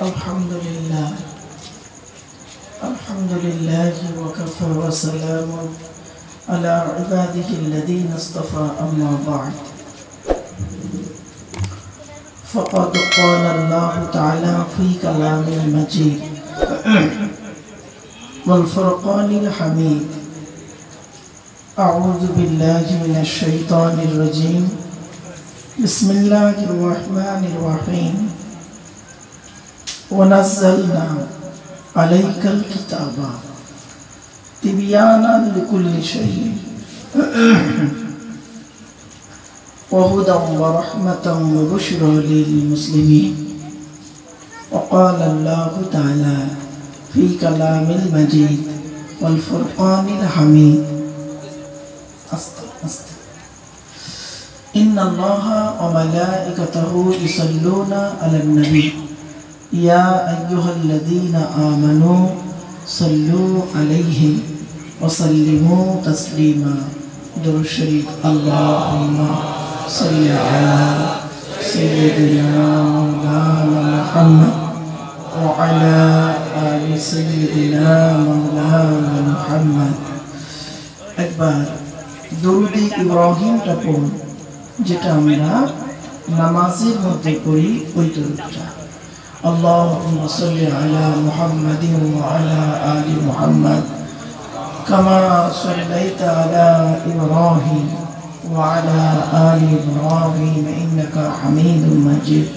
अल्हम्दुलिल्लाह अल्हम्दुलिल्लाहि वकफ़ा व सलामुन अला इबादिहिल्लज़ीना इस्तफ़ा अम्मा बअद फ़क़द क़ाला अल्लाहु तआला फ़ी कलामिल मजीद वल फ़ुरक़ानिल हमीद अऊज़ु बिल्लाहि मिनश शैतानिर रजीम बिस्मिल्लाहिर रहमानिर रहीम वनज़्ज़लना अलैकल किताबा तिबयानन लिकुल्लि शैइन वहुदन व रहमतन व बुश्रा लिल मुस्लिमीन वक़ाल अल्लाहु तआला फ़ी कलामिल मजीद वल फ़ुरक़ानिल हमीद इन्नल्लाहा व मलाइकतहु युसल्लूना अलन नबी या अय्युहल्लज़ीना आमनू सल्लू अलैहि व सल्लिमू तस्लीमा। दुरूद शरीफ। अल्लाहुम्मा सल्लि अला सय्यिदिना मौलाना मुहम्मद व अला आलि सय्यिदिना मौलाना मुहम्मद। একবার দরুদ ইব্রাহিমটা পড়ুন, যেটা আমরা নামাজের মধ্যে পড়ি, ওই দরুদটা। अल्लाहुम्मा सल्लि अला मुहम्मदिन व अला आलि मुहम्मद कमा सल्लैता अला इब्राहीम व अला आलि इब्राहीम इन्नका हमीदुम मजीद।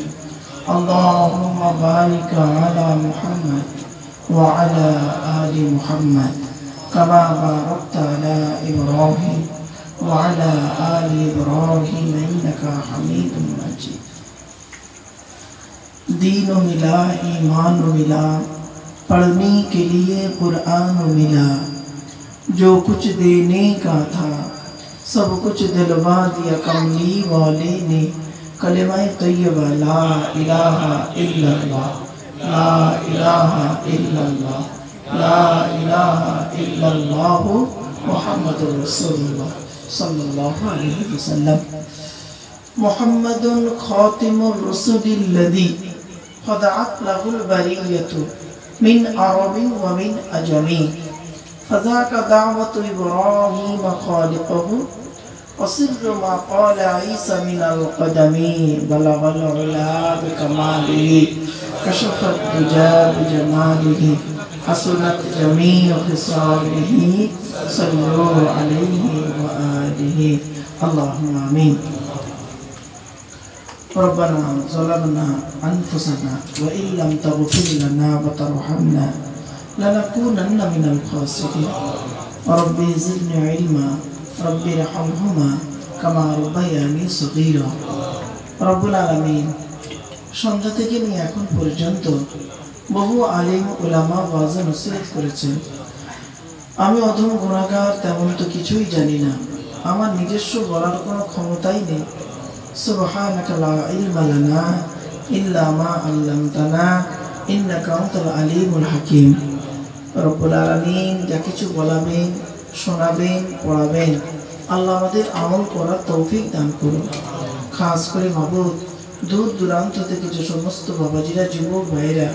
अल्लाहुम्मा बारिक अला मुहम्मद व अला आलि मुहम्मद कमा बारकता अला इब्राहीम व अला आलि इब्राहीम इन्नका हमीदुम मजीद। दीन मिला, ईमान मिला, पढ़ने के लिए कुरान मिला, जो कुछ देने का था सब कुछ दिलवा दिया कमली वाले ने। कलिमा तय्यबा ला इलाहा इल्लल्लाह, ला इलाहा इल्लल्लाह, ला इलाहा इल्लल्लाह मुहम्मदुर रसूलुल्लाह सल्लल्लाहु अलैहि वसल्लम। मुहम्मदुन खातिमुर रसूलिल्लज़ी फ़दअत लहुल बरिय्यतु मिन अरबिन व मिन अजमी फ़ज़ाका दावतु इब्राहीम ख़ालिक़हु व सिर्रु मा क़ाल ईसा मिनल क़दमी बलगल उला बिकमालिही कशफ़त दुजा बिजमालिही हसनत जमीउ ख़िसालिही सल्लू अलैहि व आलिही। अल्लाहुम्मा आमीन। रब्बना ज़लमना अनफुसना व इल्लम तग़फिर लना व तरहमना लनकूनन्ना मिनल ख़ासिरीन। रब्बि ज़िदनी इल्मा रब्बि रहमहुमा कमा रब्बयानी सग़ीरा। रब्बुल आलामीन সন্ধ্যা থেকে নিয়ে এখন পর্যন্ত বহু আলিম উলামা ওয়াজ নসিহত করেছেন। আমি অধম গুনাহগার, তেমন তো কিছুই জানি না, আমার নিজস্ব বলার কোনো ক্ষমতাই নেই। সুবহানাকা লা ইলমা লানা ইল্লা মা আল্লামতানা ইন্নাকা আনতাল আলিমুল হাকিম। রব্বুল আলামিন যা কিছু বলাবেন, শোনাবেন, পড়াবেন, আল্লাহ আমাদের আমল করার তৌফিক দান করুন। খাস করে মাবুদ, দূর দূরান্ত থেকে যে সমস্ত বাবাজিরা, যুবক ভাইরা,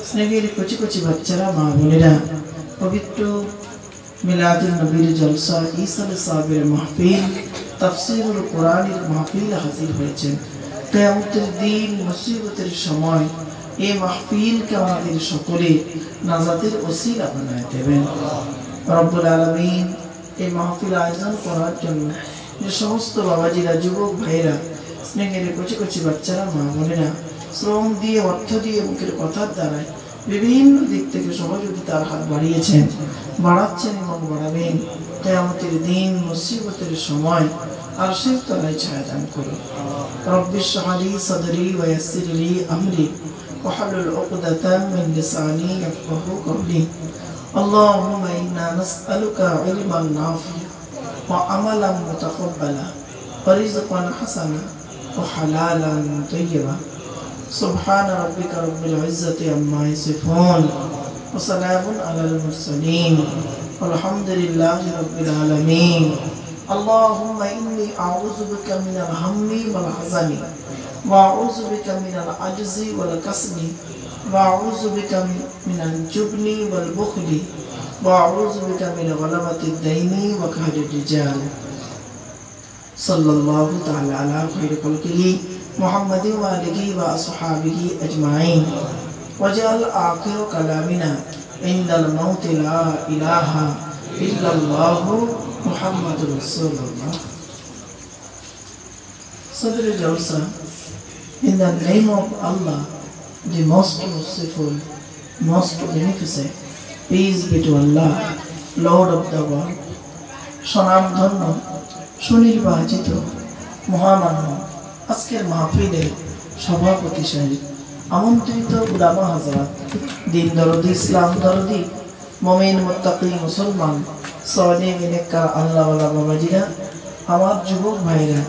স্নেহের কচি কচি বাচ্চারা, মা বোনেরা পবিত্র মিলাদুন নবীর জলসা, ঈসা সাহেবের মাহফিল, তাফসীরুল কোরআনের মাহফিল হাজির হয়েছেন। কিয়ামতের দিন, মুসিবতের সময় এই মাহফিলকে আমাদের সকলে নাজাতের ওসিলা বানায় দেবেন। রব্বুল আলামিন এই মাহফিল আয়োজন করার জন্য যে সমস্ত বাবাজিরা, যুবক ভাইরা, স্নেহের কচি কচি বাচ্চারা, মা বোনেরা শ্রম দিয়ে, অর্থ দিয়ে, মুখের কথার দ্বারায় বিভিন্ন দিক থেকে সহযোগিতার হাত বাড়িয়েছেন, বাড়াচ্ছেন এবং বাড়াবেন। কিয়ামতের দিন, মুসিবতের সময় আরশের তলায় ছায়া দান করুন। রব্বি ইশরাহ লি সাদরি ওয়া ইয়াসসির লি আমরি ওয়াহলুল উকদাতাম মিন লিসানি ইয়াফকাহু কওলি। আল্লাহুম্মা ইন্না নাসআলুকা ইলমান নাফিআ ওয়া আমালান মুতাকাব্বালা ওয়া রিজকান হাসানা ওয়া হালালান তাইয়্যিবা। সুবহানা রাব্বিকা রাব্বিল ইজ্জাতি আম্মা ইয়াসিফুন ওয়া সালামুন আলাল মুরসালিন ওয়ালহামদুলিল্লাহি রাব্বিল আলামিন। اللهم إني أعوذ بك من الهم والحزن وأعوذ بك من العجز والكسل وأعوذ بك من الجبن والبخل وأعوذ بك من غلبة الدين وقهر الرجال صلى الله تعالى على خير خلقه محمد وآله وأصحابه أجمعين وجعل آخر كلامنا عند الموت لا إله إلا الله محمد رسول الله. Sadr Jalsa, in the name of Allah, the most merciful, most beneficent, peace be to Allah, Lord of the world. সনাম ধন্য সুনির্বাচিত মহামান্য আজকের মাহফিলের সভাপতি সাহেব, আমন্ত্রিত উলামা হযরত, দিন দরদি, ইসলাম দরদি, মুমিন মুত্তাকি মুসলমান, সালিহ নেককার আল্লাহওয়ালা বাবাজিরা, আমার যুবক ভাইরা,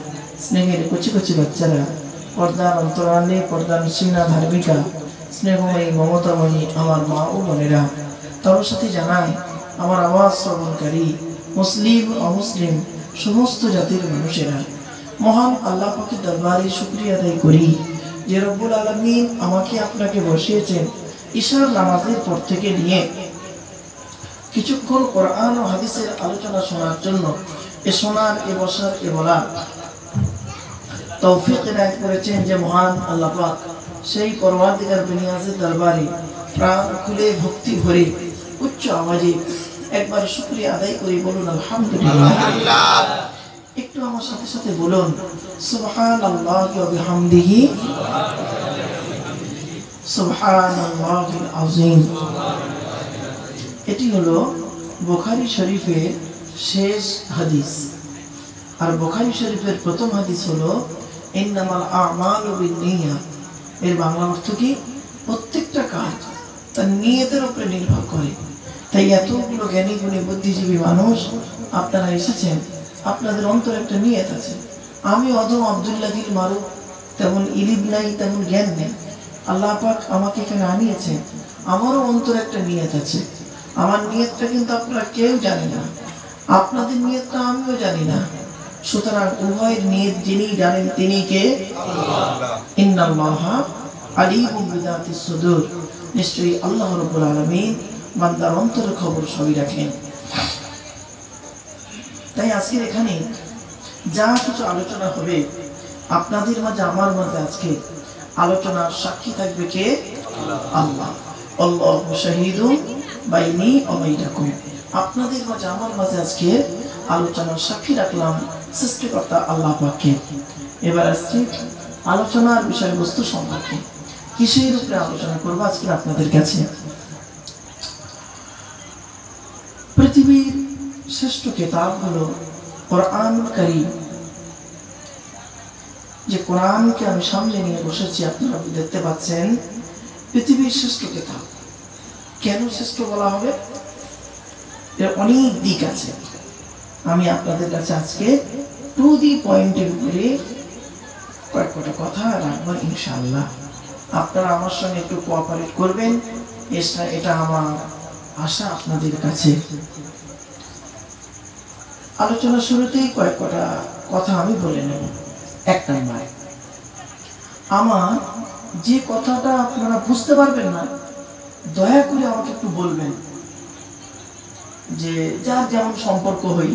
স্নেহের কচি কচি বাচ্চারা, পর্দার অন্তরালে, পর্দার সিনা ধার্মিকা, স্নেহময়ী মমতাময়ী আমার মা ও বোনেরা, তার সাথে জানায় আমার আওয়াজ শ্রবণকারী মুসলিম অমুসলিম সমস্ত জাতির মানুষেরা, মহান আল্লাহ পাকের দরবারে শুকরিয়া আদায় করি যে রব্বুল আলামিন আমাকে আপনাকে বসিয়েছেন ঈশার নামাজের পর থেকে নিয়ে কিছুক্ষণ কোরআন ও হাদিসের আলোচনা শোনার জন্য, এ শোনার, এ বসার, এ বলার তৌফিক এনায়েত করেছেন যে মহান আল্লাহ পাক। সেই পরওয়ারদিগার বিনিয়াজের দরবারে প্রাণ খুলে ভক্তি ভরে উচ্চ আওয়াজে একবার শুকরিয়া আদায় করি, বলুন আলহামদুলিল্লাহ। একটু আমার সাথে সাথে বলুন সুবহানাল্লাহি ওয়া বিহামদিহি সুবহানাল্লাহিল আযীম। এটি হলো বুখারী শরীফের শেষ হাদিস। আর বুখারী শরীফের প্রথম হাদিস হলো ইন্নামাল আমালু বিন্নিয়াত। এর বাংলা অর্থ কি? প্রত্যেকটা কাজ তার নিয়তের উপরে নির্ভর করে। তাই এতগুলো জ্ঞানী গুণী বুদ্ধিজীবী মানুষ আপনারা এসেছেন, আপনাদের অন্তরে একটা নিয়ত আছে। আমি অধম আব্দুল্লাহ দিল মারুফ, তেমন ইলিম নাই, তেমন জ্ঞান নেই, আল্লাহ পাক আমাকে এখানে আনিয়েছেন, আমারও অন্তরে একটা নিয়ত আছে। আমার নিয়তটা কিন্তু আপনারা কেউ জানে না, আপনাদের নিয়তটা আমিও জানি না। সুতরাং উভয়ের নিয়ত যিনি জানেন তিনি কে? ইন্নাল্লাহা আলিমুম বিযাতিস সুদূর। নিশ্চয়ই আল্লাহ রাব্বুল আলামিন বান্দার অন্তরের খবর সবই রাখেন। তাই আজকের এখানে যা কিছু আলোচনা হবে আপনাদের মাঝে, আমার মাঝে, আজকে আলোচনার সাক্ষী থাকবে কে? আল্লাহ। আল্লাহু শাহীদুন বাইনি ওয়া বাইনাকুম। আপনাদের মাঝে, আমার মাঝে আজকে আলোচনার সাক্ষী রাখলাম সৃষ্টিকর্তা আল্লাহ পাককে। এবার আসছি আলোচনার বিষয়বস্তু সম্পর্কে। কিসের উপরে আলোচনা করবো আজকে আপনাদের কাছে? পৃথিবীর শ্রেষ্ঠ কিতাব হলো কোরআন কারীম। যে কোরআনকে আমি সামনে নিয়ে বসেছি, আপনারা দেখতে পাচ্ছেন, পৃথিবীর শ্রেষ্ঠ কিতাব। কেন শ্রেষ্ঠ বলা হবে? এর অনেক দিক আছে। আমি আপনাদের কাছে আজকে টু দি পয়েন্টের উপরে কয়েকটা কথা রাখবো ইনশাআল্লাহ। আপনারা আমার সঙ্গে একটু কোঅপারেট করবেন, এটা আমার আশা আপনাদের কাছে। আলোচনার শুরুতেই কয়েকটা কথা আমি বলে নেব। এক নম্বরে, আমার যে কথাটা আপনারা বুঝতে পারবেন না, দয়া করে আমাকে একটু বলবেন। যে যার যেমন সম্পর্ক হই,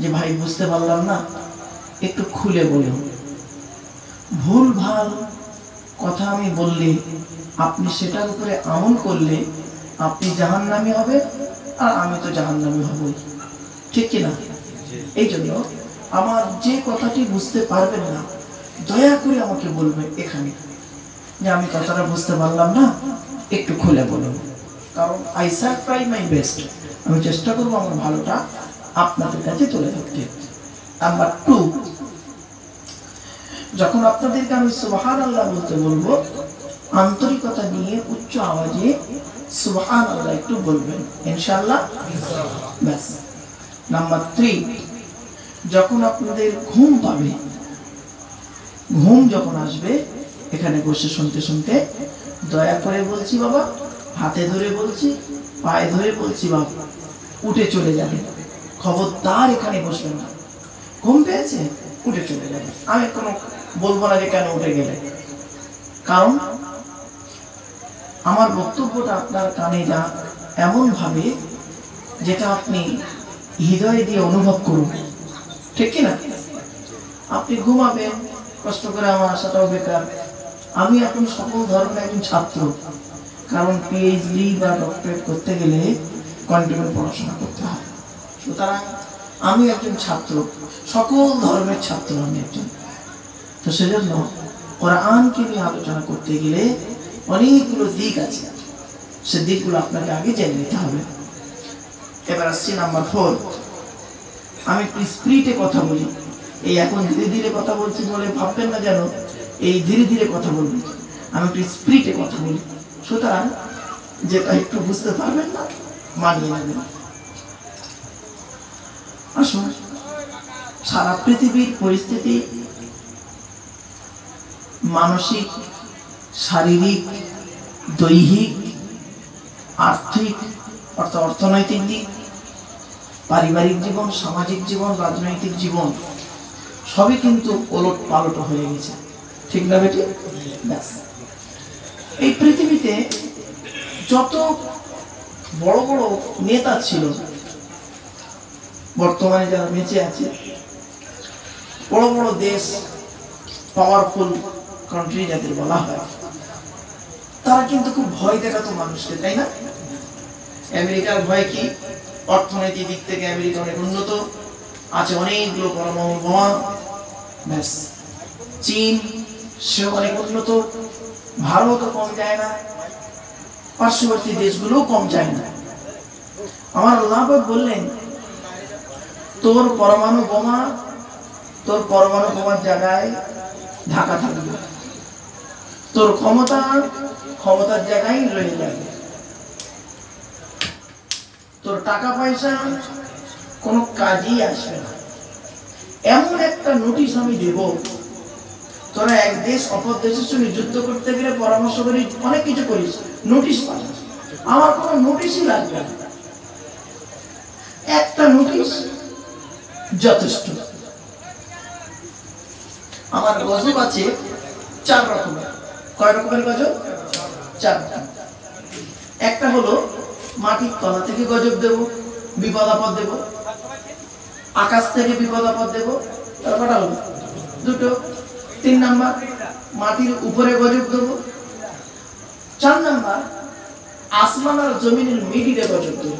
যে ভাই বুঝতে পারলাম না, একটু খুলে বলুন। ভুল ভাল কথা আমি বললে, আপনি সেটার উপরে আমল করলে আপনি জাহান্নামী হবে, আর আমি তো জাহান্নামী হবই, ঠিক কিনা? এই জন্য আমার যে কথাটি বুঝতে পারবেন না, দয়া করে আমাকে বলবেন এখানে যে আমি কথাটা বুঝতে পারলাম না, একটু খুলে বলুন। কারণ I sir try my best, আমি চেষ্টা করবো আমার ভালোটা আপনাদের কাছে তুলে ধরতে। নাম্বার 2, যখন আপনাদেরকে আমি সুবহানাল্লাহ বলতে বলবো, আন্তরিকতা নিয়ে উচ্চ আওয়াজে সুবহানাল্লাহ একটু বলবেন ইনশাআল্লাহ। ব্যাস। নাম্বার 3, যখন আপনাদের ঘুম পাবে, ঘুম যখন আসবে, এখানে বসে শুনতে শুনতে দয়া করে বলছি বাবা, হাতে ধরে বলছি, পায়ে ধরে বলছি বাবা, উঠে চলে যাবে। খবরদার এখানে বসবেন না। ঘুম পেয়েছে, উঠে চলে যাবে। আমি কোনো বলবো না যে কেন উঠে গেলে, কারণ আমার বক্তব্যটা আপনার কানে যা এমন ভাবে যেটা আপনি হৃদয় দিয়ে অনুভব করুন, ঠিক কি না? আপনি ঘুমাবেন কষ্ট করে, আমার আশাটাও বেকার। আমি এখন সকল ধর্মের একজন ছাত্র, কারণ পিএইচডি বা ডক্টরেট করতে গেলে কন্টিনিউ পড়াশোনা করতে হয়। সুতরাং আমি একজন ছাত্র, সকল ধর্মের ছাত্র আমি একজন। তো সেজন্য কোরআনকে নিয়ে আলোচনা করতে গেলে অনেকগুলো দিক আছে, সে দিকগুলো আপনাকে আগে জেনে নিতে হবে। এবার আসছি নাম্বার 4। আমি একটু স্পিরিটে কথা বলি। এই এখন ধীরে ধীরে কথা বলছি বলে ভাববেন না যেন এই ধীরে ধীরে কথা বলবি, আমি একটু স্পিরিটে কথা বলি। সুতরাং যেটা একটু বুঝতে পারবেন না মানিয়ে নেবেন। আসুন, সারা পৃথিবীর পরিস্থিতি মানসিক, শারীরিক, দৈহিক, আর্থিক অর্থাৎ অর্থনৈতিক দিক, পারিবারিক জীবন, সামাজিক জীবন, রাজনৈতিক জীবন সবই কিন্তু ওলট পালট হয়ে গেছে, ঠিক না বেটি? ব্যাস, এই পৃথিবীতে যত বড় বড় নেতা ছিল, বর্তমানে যারা বেঁচে আছে, বড় বড় দেশ, পাওয়ারফুল কান্ট্রি যাদের বলা হয়, তারা কিন্তু খুব ভয় দেখাতো মানুষকে, তাই না? আমেরিকার ভয় কি? অর্থনৈতিক দিক থেকে আমেরিকা অনেক উন্নত আছে, অনেকগুলো পরমাণু বোমা। ব্যাস, চীন সেও অনেক উন্নত, ভারতও কম যায় না, পার্শ্ববর্তী দেশগুলোও কম যায় না। আমার আল্লাহ বললেন, তোর পরমাণু বোমার জায়গায় ঢাকা থাকবে, তোর ক্ষমতার জায়গায় রয়ে যাবে, তোর টাকা পয়সা কোনো কাজই আসবে না। এমন একটা নোটিশ আমি দেব, তোরা এক দেশ অপর দেশের সঙ্গে যুদ্ধ করতে গেলে পরামর্শ করি, অনেক কিছু করিস, নোটিশ পাস, আমার কোনো নোটিশই লাগবে না, একটা নোটিশ যথেষ্ট। আমার গজব আছে 4 রকমের। কয় রকমের গজব? 4 রকম। একটা হলো মাটির তলা থেকে গজব দেব, বিপদ আপদ দেব, আকাশ থেকে বিপদ আপদ দেব, তারপর হলো 2। 3 নাম্বার মাটির উপরে গজব দেব। 4 নাম্বার আসমান আর জমিনের মিডিলে গজব দেব।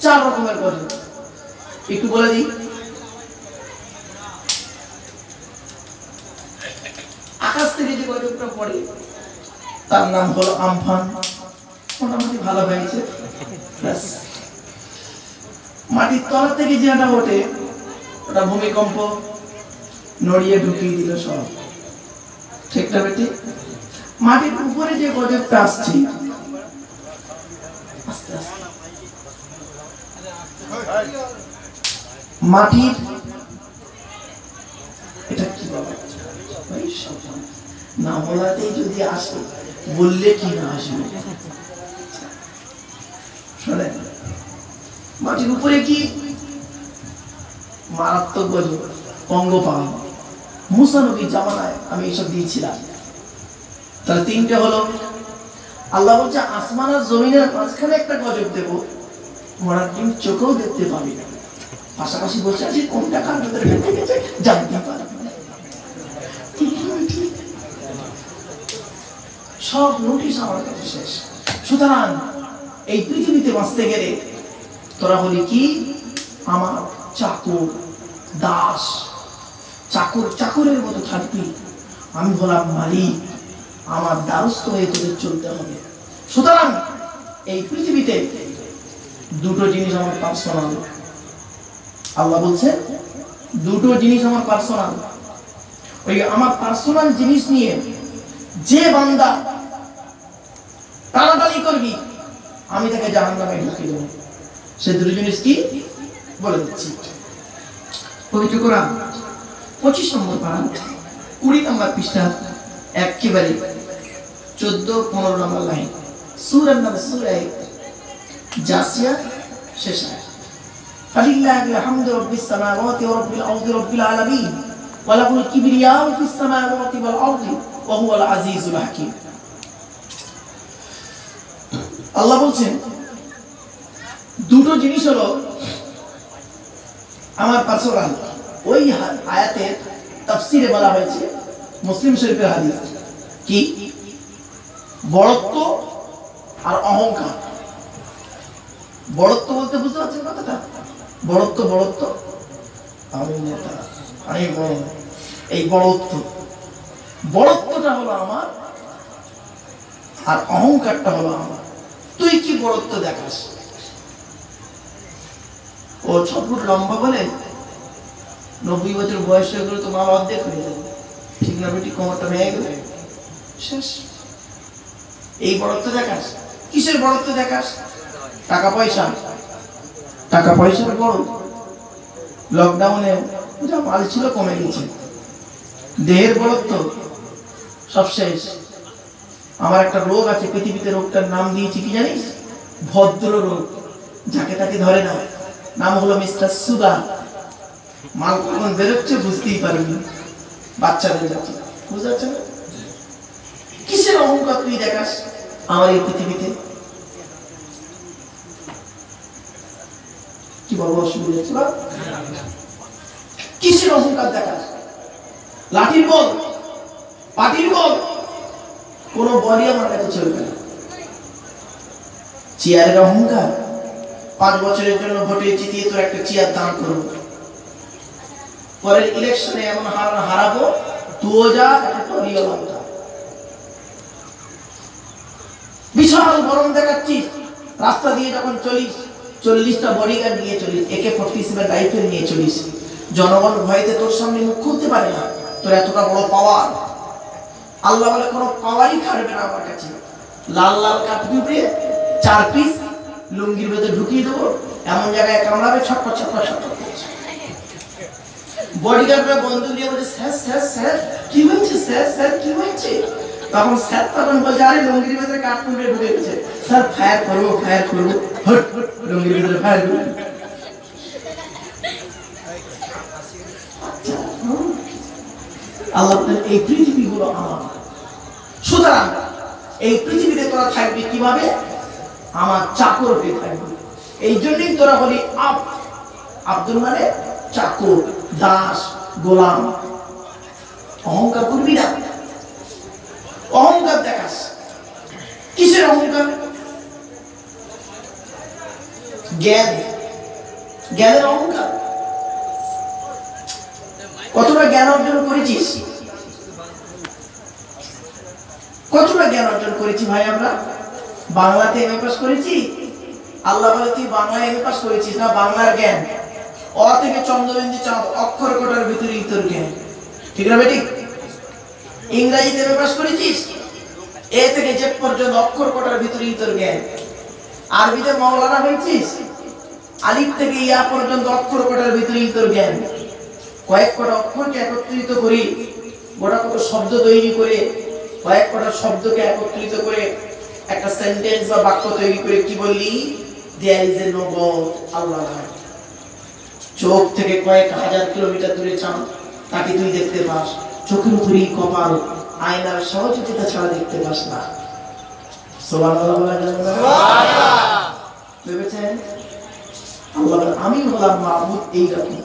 4 রকমের গজব একটু বলে দিই। আকাশ থেকে যে গজবটা পড়ে তার নাম হলো আমফান, মোটামুটি ভালো হয়েছে। মাটির তলা থেকে যেটা ওঠে ওটা ভূমিকম্প, নড়িয়ে ঢুকিয়ে দিল সব, ঠিক না বেটি? মাটির উপরে যে গজবটা আসছে আস্তে আস্তে মাটির, এটা কি বলা না বলাতেই যদি আসে, বললে কি না আসবে শোনেন। মাটির উপরে কি মারাত্মক গজব, পঙ্গপাল। মুসা নবীর জামানায় আমি এইসব দিয়েছিলাম। তাহলে 3টে হলো। আল্লাহ বলছে আসমান আর জমিনের মাঝখানে একটা গজব দেব, মরার দিন চোখেও দেখতে পাবি না। পাশাপাশি বসে আছি, কোনটা কার ভেতরে ঢুকে গেছে জানতে পারবি না। সব নোটিশ আমার কাছে শেষ। সুতরাং এই পৃথিবীতে বাঁচতে গেলে তোরা বলি কি, আমার চাকর, দাস, চাকরের মতো থাকবি, আমি হলাম মালিক, আমার দ্বারস্থ হয়ে তোদের চলতে হবে। সুতরাং এই পৃথিবীতে 2টো জিনিস আমার পার্সোনাল। আল্লাহ বলছে 2টো জিনিস আমার পার্সোনাল। ওই আমার পার্সোনাল জিনিস নিয়ে যে বান্দা টানাটানি করবি, আমি তাকে জাহান্নামে ঢুকিয়ে দেবো। সে 2টো জিনিস কি বলে দিচ্ছি। পবিত্র কোরআন 25 নম্বর পারা 20 নম্বর পৃষ্ঠা, একেবারে 14-15 নম্বর লাইন। সূরার নাম সূরা জাসিয়া, শেষ আয়াত। ফালিল্লাহিল হামদু রাব্বিস সামাওয়াতি ওয়া রাব্বিল আরদি রাব্বিল আলামিন ওয়া লাহুল কিবরিয়াউ ফিস সামাওয়াতি ওয়াল আরদি ওয়া হুয়াল আজিজুল হাকীম। আল্লাহ বলছেন দুটো জিনিস হলো আমার পার্সোনাল। ওই আয়াতের তাফসিরে বলা হয়েছে, মুসলিম শরীফের হাদিস, কি বড়ত্ব আর অহংকার। বড়ত্ব বলতে বুঝতে পারছেন কথাটা? বড়ত্ব বড়ত্ব আমি নেতা, আমি বড়, এই বড়ত্ব, বড়ত্বটা হলো আমার আর অহংকারটা হলো আমার। তুই কি বড়ত্ব দেখাস? ও 6 ফুট লম্বা বলে 90 বছর বয়স হয়ে গেলে তো মা অর্ধেক হয়ে যাবে, ঠিক না বেটি? কোমরটা ভেঙে গেলে শেষ। এই বড়ত্ব দেখাস? কিসের বড়ত্ব দেখাস? টাকা পয়সা, টাকা পয়সার বড়। লকডাউনে যা মাল ছিল কমে গেছে। দেহের বড়ত্ব সব শেষ। আমার একটা রোগ আছে পৃথিবীতে, রোগটার নাম দিয়েছি কি জানিস? ভদ্র রোগ, যাকে তাকে ধরে না। নাম হলো মিস্টার সুগার। মাল কখন বেরোচ্ছে বুঝতেই পারবি, বাচ্চাদের যাচ্ছে, বুঝতে পারছে না? কিসের অহংকার তুই দেখাস আমার এই পৃথিবীতে? কি বলবো, অসুবিধা হচ্ছে বা? কিসের অহংকার দেখাস? লাঠির বল, পাটির বল, কোন বলই আমার কাছে চলবে না। চেয়ারের অহংকার, 5 বছরের জন্য ভোটে জিতিয়ে তোর একটা চেয়ার দান করবো, পরের ইলেকশনে এমন হারাবো, তুও যা একটা টলিও লাগবে। বিশাল গরম দেখাচ্ছিস, রাস্তা দিয়ে যখন চলিস 40টা বডিগার্ড নিয়ে চলিস, AK-47 রাইফেল নিয়ে চলিস, জনগণ ভয়তে তোর সামনে মুখ খুলতে পারে না, তোর এতটা বড় পাওয়ার। আল্লাহ বলে কোনো পাওয়ারই খাটবে না আমার কাছে। লাল লাল কাঠপিঁপড়ে 4 পিস লুঙ্গির ভেতরে ঢুকিয়ে দেবো, এমন জায়গায় কামড়াবে, ছটপট ছটপট ছটপট। বডিগার্ডরা বন্দুক নিয়ে বলছে স্যার স্যার স্যার কি হয়েছে, স্যার স্যার কি হয়েছে? তখন স্যার তখন বলছে আরে লুঙ্গির ভেতরে কাঠপিঁপড়ে ঢুকে গেছে, স্যার ফায়ার করবো ফায়ার করবো, হট লুঙ্গির ভেতরে ফায়ার করবো। আল্লাহ বলেন এই পৃথিবী হলো আমার, সুতরাং এই পৃথিবীতে তোরা থাকবি কিভাবে? আমার চাকর হয়ে থাকবি। এই জন্যই তোরা বলি আব্দুল মানে চাকর, দাস, গোলাম। অহংকার করবি না। অহংকার দেখাস, কিসের অহংকার? জ্ঞান, জ্ঞানের অহংকার। কতটা জ্ঞান অর্জন করেছিস? কতটা জ্ঞান অর্জন করেছি ভাই আমরা? বাংলাতে এমএ পাস করেছি। আল্লাহ বলে তুই বাংলায় এমএ পাস করেছিস না, বাংলার জ্ঞান। অ থেকে চন্দ্রবিন্দু চাঁদ, অক্ষর কটার ভিতরেই তোর জ্ঞান, ঠিক না বেটি? ইংরেজিতে এমএ পাস করেছিস, এ থেকে জেড পর্যন্ত অক্ষর কটার ভিতরেই তোর জ্ঞান। আরবিতে মাওলানা হয়েছিস, আলিফ থেকে ইয়া পর্যন্ত অক্ষর কটার ভিতরেই তোর জ্ঞান। কয়েক কটা অক্ষরকে একত্রিত করি, গোটা কত শব্দ তৈরি করে, কয়েক কটা শব্দকে একত্রিত করে একটা সেন্টেন্স বা বাক্য তৈরি করে কি বললি? There is a no God, আল্লাহ নাই। চোখ থেকে কয়েক হাজার কিলোমিটার দূরে চাঁদ, তাকে তুই দেখতে পাস, চোখের উপরেই কপাল, আয়নার সহযোগিতা ছাড়া দেখতে পাস না। ভেবেছেন আল্লাহ আমি হলাম মাবুদ এইরকম।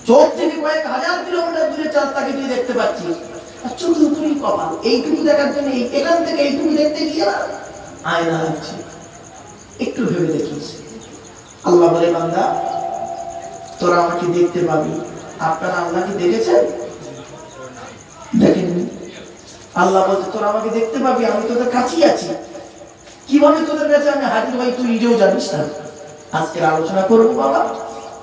চোখ থেকে কয়েক হাজার কিলোমিটার দূরে চাঁদ, তাকে তুই দেখতে পাচ্ছিস, আর চোখের উপরেই কপাল। এইটুকু দেখার জন্য এখান থেকে এইটুকু দেখতে গিয়ে না আয়না লাগছে। একটু ভেবে দেখিস। আল্লাহ বলে বান্দা তোরা আমাকে দেখতে পাবি। আপনারা আল্লাহকে দেখেছেন? দেখেননি। আল্লাহ বলছে তোরা আমাকে দেখতে পাবি, আমি তোদের কাছেই আছি। কিভাবে তোদের কাছে আমি হাজির হই তুই নিজেও জানিস না। আজকের আলোচনা করবো বাবা,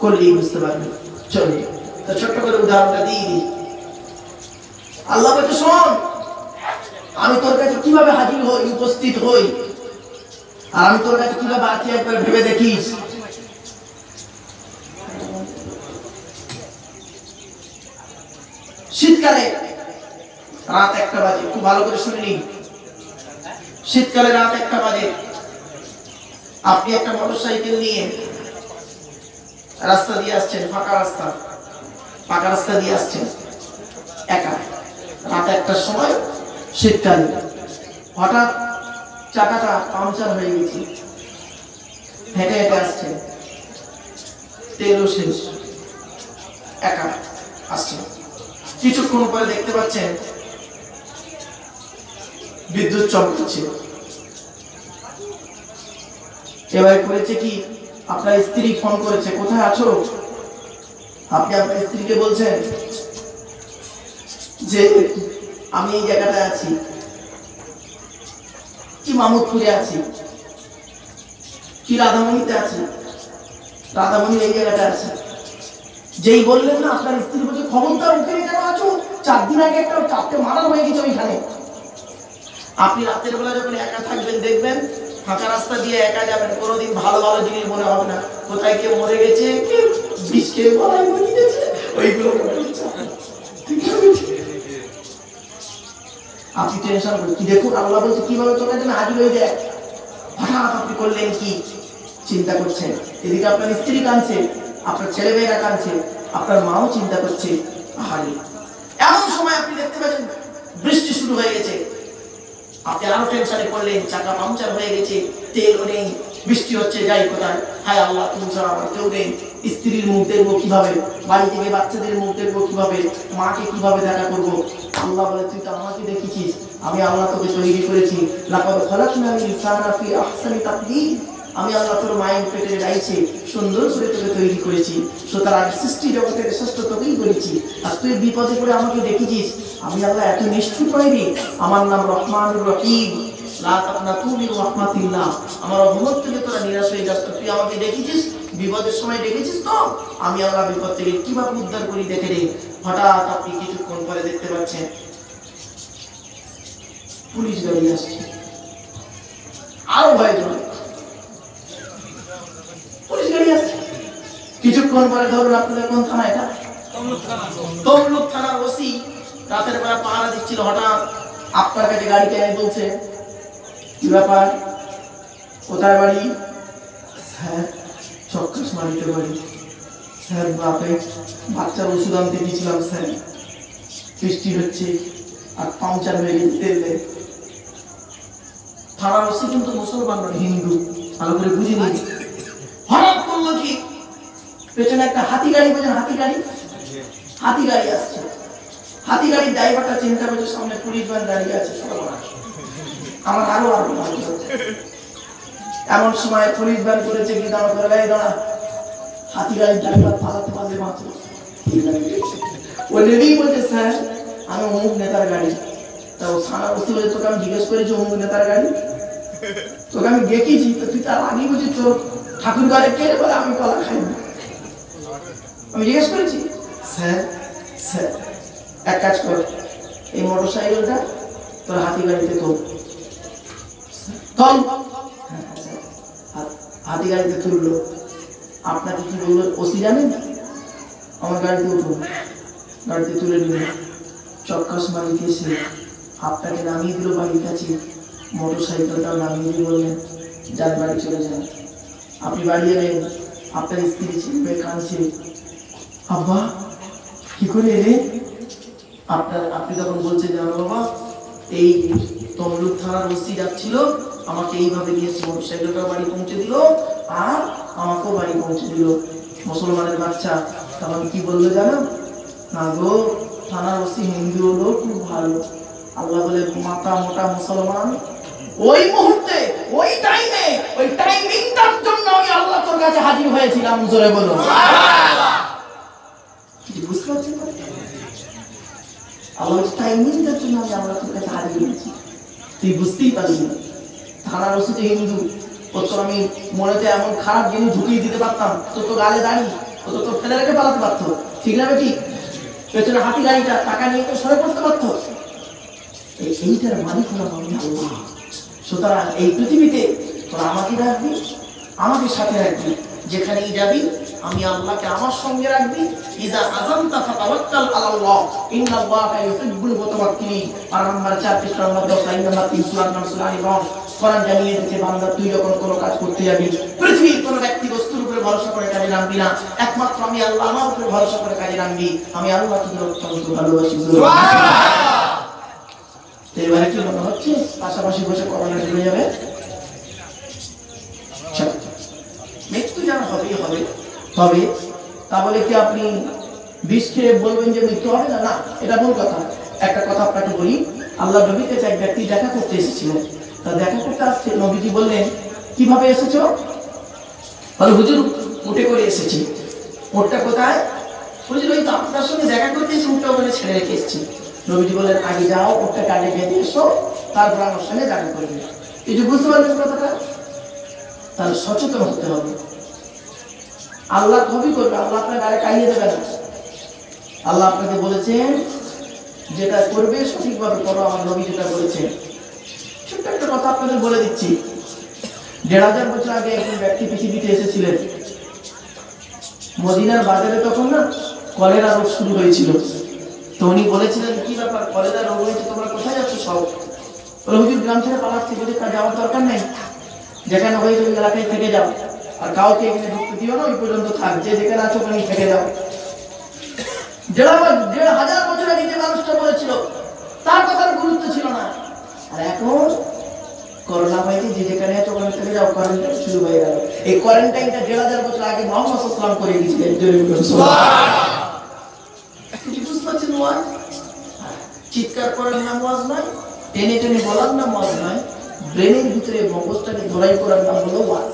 করলেই বুঝতে পারবি। চলো তো ছোট্ট করে উদাহরণটা দিয়ে দিই। আল্লাহ বলছে শোন, আমি তোর কাছে কিভাবে হাজির হই, উপস্থিত হই, আর আমি তোর কাছে কিভাবে আছি একবার ভেবে দেখিস। শীতকালে রাত 1টা বাজে, খুব ভালো করে শুনে নিন। শীতকালে রাত 1টা বাজে, আপনি একটা মোটরসাইকেল নিয়ে রাস্তা দিয়ে আসছেন, ফাঁকা রাস্তা দিয়ে আসছেন একা, রাত 1টার সময়, শীতকালে। হঠাৎ চাকাটা পাংচার হয়ে গেছে, হেঁটে হেঁটে আসছে, তেলও শেষ, একা আসছে। কিছুক্ষণ পরে দেখতে পাচ্ছেন বিদ্যুৎ চমকাচ্ছে। এবার করেছে কি, আপনার স্ত্রী ফোন করেছে, কোথায় আছো? আপনি আপনার স্ত্রীকে বলছেন যে আমি এই জায়গাটায় আছি, কি মামুদপুরে আছি, কি রাধামণিতে আছি, রাধামণির এই জায়গাটা আছে। যেই বললেন না, আপনার স্ত্রী বলছে খবরদার ওখানে কেন আছো, 4 দিন আগে একটা 4টে মারা হয়ে গেছে ওইখানে। আপনি রাতের বেলা যখন একা থাকবেন, দেখবেন ফাঁকা রাস্তা দিয়ে একা যাবেন, কোনোদিন ভালো ভালো জিনিস মনে হবে না, কোথায় কে মরে গেছে, কে বিষ খেয়ে গলায় মরে গেছে, ওইগুলো মনে হচ্ছে। আপনি টেনশন করেন কি, দেখুন আল্লাহ বলছে কিভাবে চলে যাবে, হাজির হয়ে যায়। হঠাৎ আপনি করলেন কি, চিন্তা করছেন, এদিকে আপনার স্ত্রী কাঁদছে, আপনার ছেলে মেয়েরা কাঁদছে, আপনার মাও চিন্তা করছে। আহারে, এমন সময় আপনি দেখতে পাচ্ছেন বৃষ্টি শুরু হয়ে গেছে, আপনি আরো টেনশনে পড়লেন, চাকা পাংচার হয়ে গেছে, তেলও নেই, বৃষ্টি হচ্ছে, যাই কোথায়, হায় আল্লাহ তুমি ছাড়া আমার কেউ নেই, স্ত্রীর মুখ দেখবো কিভাবে, বাড়ি থেকে বাচ্চাদের মুখ দেখবো কিভাবে, মাকে কিভাবে দেখা করবো। আল্লাহ বলে তুই তো আমাকে দেখেছিস, আমি আল্লাহ তোকে তৈরি করেছি, লাকাদ খালাকনাল ইনসানা ফি আহসানি তাকওয়িম, আমি আল্লাহ তোর মায়ের পেটে রাইছে সুন্দর করে তোকে তৈরি করেছি, সুতরাং সৃষ্টি জগতের শ্রেষ্ঠ তোকেই করেছি, আর তুই বিপদে পড়ে আমাকে দেখেছিস, আমি আল্লাহ এত নিষ্ঠুর পাইনি, আমার নাম রহমানুর রহিম, লা তাকনাতু মির রাহমাতিল্লাহ, আমার রহমত থেকে তোরা নিরাশ হয়ে যাস, তুই আমাকে দেখেছিস, বিপদের সময় দেখেছিস তো আমি আল্লাহ বিপদ থেকে কিভাবে উদ্ধার করি দেখে রে। হঠাৎ আপনি কিছুক্ষণ পরে দেখতে পাচ্ছেন পুলিশ গাড়ি আসছে, আরো ভয়জনক পুলিশ গাড়ি আসছে। কিছুক্ষণ পরে ধরুন আপনাদের কোন থানা, এটা তমলুক থানার ওসি রাতের বেলা পাহারা দিচ্ছিল, হঠাৎ আপনার কাছে গাড়ি টেনে বলছে কি ব্যাপার, কোথায় বাড়ি? স্যার চক্কাস মারিতে বাড়ি। স্যার বাপে বাচ্চার ওষুধ আনতে গেছিলাম স্যার, বৃষ্টি হচ্ছে আর পাংচার হয়ে গেছে তেলে। থানার ওসি কিন্তু মুসলমান নয়, হিন্দু, ভালো করে বুঝিনি। হঠাৎ করলো কি, পেছনে একটা হাতি গাড়ি, বোঝেন হাতি গাড়ি, হাতি গাড়ি আসছে, হাতি গাড়ির ড্রাইভারটা চিন্তা করছে সামনে পুলিশ ভ্যান দাঁড়িয়ে আছে, আমার আরো আরো এমন সময় পুলিশ ভ্যান করেছে কি, দাঁড়া করে গাড়ি দাঁড়া, হাতি গাড়ির ড্রাইভার পালাতে পারলে মাত্র ও নেবেই বলছে স্যার আমি অমুক নেতার গাড়ি। তা ও থানা বসতে বলে তোকে আমি জিজ্ঞেস করেছি অমুক নেতার গাড়ি, তোকে আমি দেখেছি, তো তুই তার আগে বলছি তোর ঠাকুর ঘরে কে বলে আমি কলা খাই না, আমি জিজ্ঞেস করেছি। স্যার স্যার এক কাজ কর, এই মোটর সাইকেলটা তোর হাতি গাড়িতে তোল, হাতি গাড়িতে তুললো। আপনাকে কি বললো ওসি জানেন, আমার গাড়িতে উঠুন, গাড়িতে তুলে নিল, চক্কাস মালিক এসে আপনাকে নামিয়ে দিল বাড়ির কাছে, মোটর সাইকেলটা নামিয়ে দিয়ে বললেন যার বাড়ি চলে যান। আপনি বাড়ি এলেন, আপনার স্ত্রী ছেলে কাঁদছে, আব্বা কি করে এলে? আপনি তখন বলছেন জানো বাবা, এই তমলুক থানার ওসি যাচ্ছিল, আমাকে এইভাবে নিয়ে মোটরসাইকেলটা বাড়ি পৌঁছে দিল আর আমাকেও বাড়ি পৌঁছে দিল। মুসলমানের বাচ্চা তখন কি বললো জানো, না গো থানার ওসি হিন্দু হলো খুব ভালো। আল্লাহ বলে মাথা মোটা মুসলমান, ওই মুহূর্তে ওই টাইমে ওই টাইমিংটার জন্য আমি আল্লাহ তোর কাছে হাজির হয়েছিলাম, জোরে বলো বুঝতে পারছেন? আল্লাহ টাইমিংটার জন্য আমি আল্লাহ তোর কাছে হাজির হয়েছি, তুই বুঝতেই পারবি না। থানার ওসি হিন্দু, ও তো আমি মনেতে এমন খারাপ জিনিস ঢুকিয়ে দিতে পারতাম, তো তো গালে দাঁড়ি, ও তো তোর ফেলে রেখে পালাতে পারতো, ঠিক না বেটি? পেছনে হাতি গাড়িটা টাকা নিয়ে তো সরে পড়তে পারতো। এইটার মালিক হলাম আমি আল্লাহ। সুতরাং এই পৃথিবীতে তোরা আমাকে রাখবি, আমাকে সাথে রাখবি, যেখানেই যাবি আমি আল্লাহকে আমার সঙ্গে রাখবি। ইজা আযামতা ফাতাওয়াক্কাল আলাল্লাহ ইন্নাল্লাহা ইউহিব্বুল মুতাওয়াক্কিলিন। আর নাম্বার 4 পৃষ্ঠা নম্বর 10 লাইন নাম্বার 3 সূরা সূরা ইমরান। কোরআন জানিয়ে দিয়েছে বান্দা তুই যখন কোনো কাজ করতে যাবি, পৃথিবীর কোনো ব্যক্তি বস্তুর উপরে ভরসা করে কাজে নামবি না, একমাত্র আমি আল্লাহ আমার উপরে ভরসা করে কাজে নামবি। আমি আল্লাহকে অত্যন্ত ভালোবাসি। সুবহানাল্লাহ। এবারে কি মনে হচ্ছে পাশাপাশি বসে করোনা ঢুকে যাবে? মৃত্যু যেন হবেই হবে, তবে তা বলে কি আপনি বিষ খেয়ে বলবেন যে মৃত্যু হবে না? না, এটা ভুল কথা। একটা কথা আপনাকে বলি, আল্লাহ নবীর কাছে এক ব্যক্তি দেখা করতে এসেছিল। তা দেখা করতে আসছে, নবীজি বললেন কিভাবে এসেছো? বলে হুজুর উঠে করে এসেছি। উটটা কোথায়? হুজুর ওই তো আপনার সঙ্গে দেখা করতে এসে উটটা ওখানে ছেড়ে রেখে এসেছি। নবীজি বললেন আগে যাও, উটটা কাটে বেঁধে এসো, তারপর আমার সঙ্গে দেখা করবে। এই যে বুঝতে পারলেন কথাটা? তাহলে সচেতন হতে হবে। আল্লাহ কবি করবে, আল্লাহ আপনার গায়ে কাইয়ে দেবে না। আল্লাহ আপনাকে বলেছেন যেটা করবে সঠিকভাবে করো, আমার নবী যেটা বলেছেন। ছোট্ট একটা কথা আপনাদের বলে দিচ্ছি। ১,৫০০ বছর আগে একজন ব্যক্তি পৃথিবীতে এসেছিলেন। মদিনার বাজারে তখন না কলেরা রোগ শুরু হয়েছিল। তো উনি বলেছিলেন কি ব্যাপার, কলেরা রোগ হয়েছে, তোমরা কোথায় যাচ্ছ সব? বলে হুজুর গ্রাম ছেড়ে পালাচ্ছি। বলে তা যাওয়ার দরকার নেই, যেখানে হয়েছে ওই এলাকায় থেকে যাও, আর কাউকে এখানে ঢুকতে দিও না, ওই পর্যন্ত থাক, যে যেখানে আছো ওখানে থেকে যাও। ১,৫০০ বছর আগে যে মানুষটা বলেছিল তার কথার গুরুত্ব ছিল না। আর এখন করোনা হয়েছে, যে যেখানে আছে ওখানে থেকে যাও, কোয়ারেন্টাইন শুরু হয়ে গেল। এই কোয়ারেন্টাইনটা ১,৫০০ বছর আগে মুহাম্মদ সাল্লাল্লাহু আলাইহি ওয়াসাল্লাম করে দিয়েছিলেন। বুঝতে পারছেন? ওয়াজ চিৎকার করার নাম ওয়াজ নয়, টেনে টেনে বলার নাম ওয়াজ নয়, ব্রেনের ভিতরে মগজটাকে ধরাই করার নাম হলো ওয়াজ।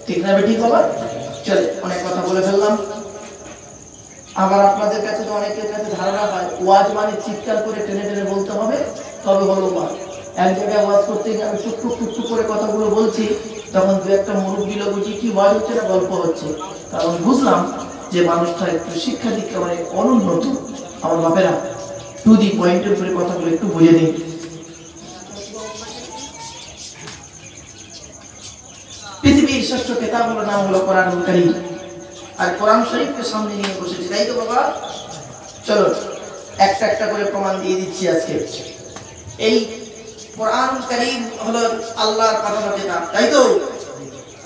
ঠিক না বেঠিক বাবা? চলে, অনেক কথা বলে ফেললাম। আবার আপনাদের কাছে তো অনেকের কাছে ধারণা হয় ওয়াজ মানে চিৎকার করে টেনে টেনে বলতে হবে, তবে হলো ওয়াজ। এক জায়গায় ওয়াজ করতে গিয়ে আমি টুকটুক টুকটুক করে কথাগুলো বলছি, তখন দু একটা মুরব্বী লোক বুঝি কি ওয়াজ হচ্ছে না গল্প হচ্ছে। কারণ বুঝলাম যে মানুষটা একটু শিক্ষা দীক্ষা মানে অনুন্নত। আমার বাপেরা টু দি পয়েন্টের উপরে কথাগুলো একটু বুঝে নিন। পৃথিবীর শ্রেষ্ঠ কিতাবের নাম হলো কোরআনুল কারীম, আর কোরআন শরীফকে সামনে নিয়ে বসেছি, তাই তো বাবা? চলো একটা একটা করে প্রমাণ দিয়ে দিচ্ছি আজকে। এই কোরআনুল কারীম হলো আল্লাহর পাঠানো কিতাব, তাই তো?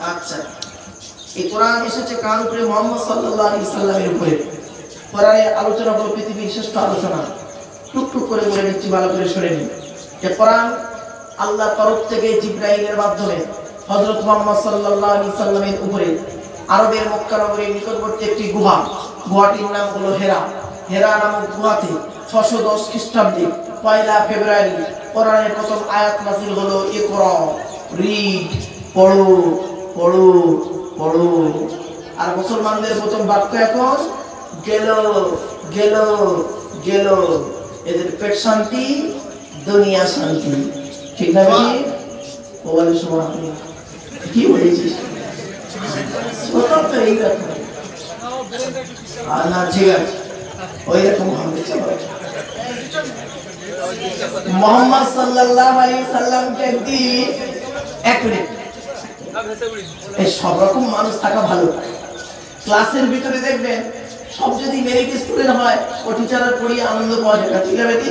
আচ্ছা, এই কোরআন এসেছে কার উপরে? মুহাম্মদ সাল্লাল্লাহু আলাইহি সাল্লামের উপরে। কোরআনের আলোচনা হলো পৃথিবীর শ্রেষ্ঠ আলোচনা। টুকটুক করে বলে দিচ্ছি, ভালো করে শুনে নিন। এই কোরআন আল্লাহর তরফ থেকে জিবরাইলের মাধ্যমে হযরত মুহাম্মদ সাল্লাল্লাহু আলাইহি সাল্লামের উপরে আরবের মক্কা নগরীর নিকটবর্তী একটি গুহাটির নাম হলো হেরা। হেরা নামক গুহাতে ৬১০ খ্রিস্টাব্দে ১ ফেব্রুয়ারি কোরআনের প্রথম আয়াত নাযিল হলো, ইকরা, রিড, পড়ো পড়ো পড়ো। আর মুসলমানদের প্রথম বাক্য এখন গেল গেল গেল। এদের পেট শান্তি, দুনিয়া শান্তি। ঠিক না ভাই? ও বলে শোনা কি বলেছিস? এই রকম না, ঠিক আছে, ওই রকম হবে। মুহাম্মদ সাল্লাল্লাহু আলাইহি সাল্লামকে একদিন, এক মিনিট, এই সব রকম মানুষ থাকা ভালো। ক্লাসের ভিতরে দেখবেন সব যদি মেরিট স্টুডেন্ট হয়, ও টিচারের পড়িয়ে আনন্দ পাওয়া যাবে, ঠিক আছে?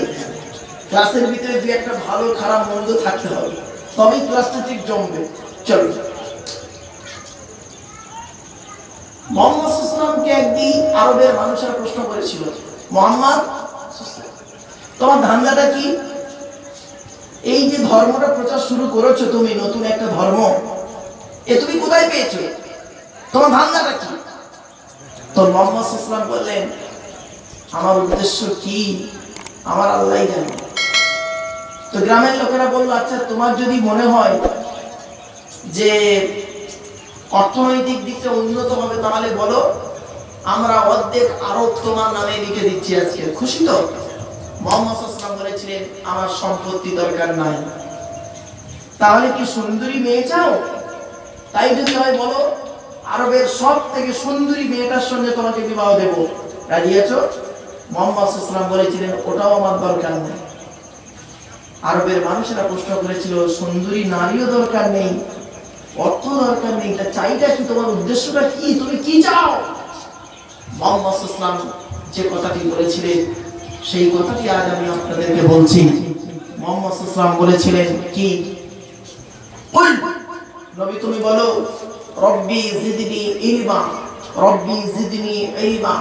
ক্লাসের ভিতরে দুই একটা ভালো খারাপ মন্দ থাকতে হবে, তবেই ক্লাসটা ঠিক জমবে। চলো, মুহাম্মদ সাল্লাল্লাহু আলাইহি ওয়াসাল্লামকে একদিন আরবের মানুষেরা প্রশ্ন করেছিল, মুহাম্মদ তোমার ধান্দাটা কি? এই যে ধর্মটা প্রচার শুরু করেছো তুমি, নতুন একটা ধর্ম, এ তুমি কোথায় পেয়েছো? তোমার ধান্দাটা কি? তো মুহাম্মদ সাল্লাল্লাহু আলাইহি ওয়াসাল্লাম বললেন, আমার উদ্দেশ্য কি আমার আল্লাহই জানে। তো গ্রামের লোকেরা বলল, আচ্ছা তোমার যদি মনে হয় যে অর্থনৈতিক দিকটা উন্নত হবে তাহলে বলো, আমরা অর্ধেক আরব তোমার নামে লিখে দিচ্ছি আজকে, খুশি তো? মুহাম্মদ সাল্লাল্লাহু আলাইহি ওয়াসাল্লাম বলেছিলেন, আমার সম্পত্তি দরকার নাই। তাহলে কি সুন্দরী মেয়ে চাও? তাই যদি হয় বলো, আরবের সব থেকে সুন্দরী মেয়েটার সঙ্গে তোমাকে বিবাহ দেব, রাজি আছো? মুহাম্মদ সাল্লাল্লাহু আলাইহি ওয়াসাল্লাম বলেছিলেন, ওটাও আমার দরকার নেই। আরবের মানুষেরা প্রশ্ন করেছিল, সুন্দরী নারীও দরকার নেই, অর্থ দরকার নেই, তা চাইটা কি? তোমার উদ্দেশ্যটা কি? তুমি কি চাও? মুহাম্মদ সাল্লাল্লাহু আলাইহি ওয়াসাল্লাম যে কথাটি বলেছিলেন সেই কথাটি আজ আমি আপনাদেরকে বলছি। মুহাম্মদ সাল্লাল্লাহু আলাইহি ওয়াসাল্লাম বলেছিলেন কি? নবী তুমি বলো, রব্বি জিদনি ইলমা, রব্বি জিদনি ইলমা,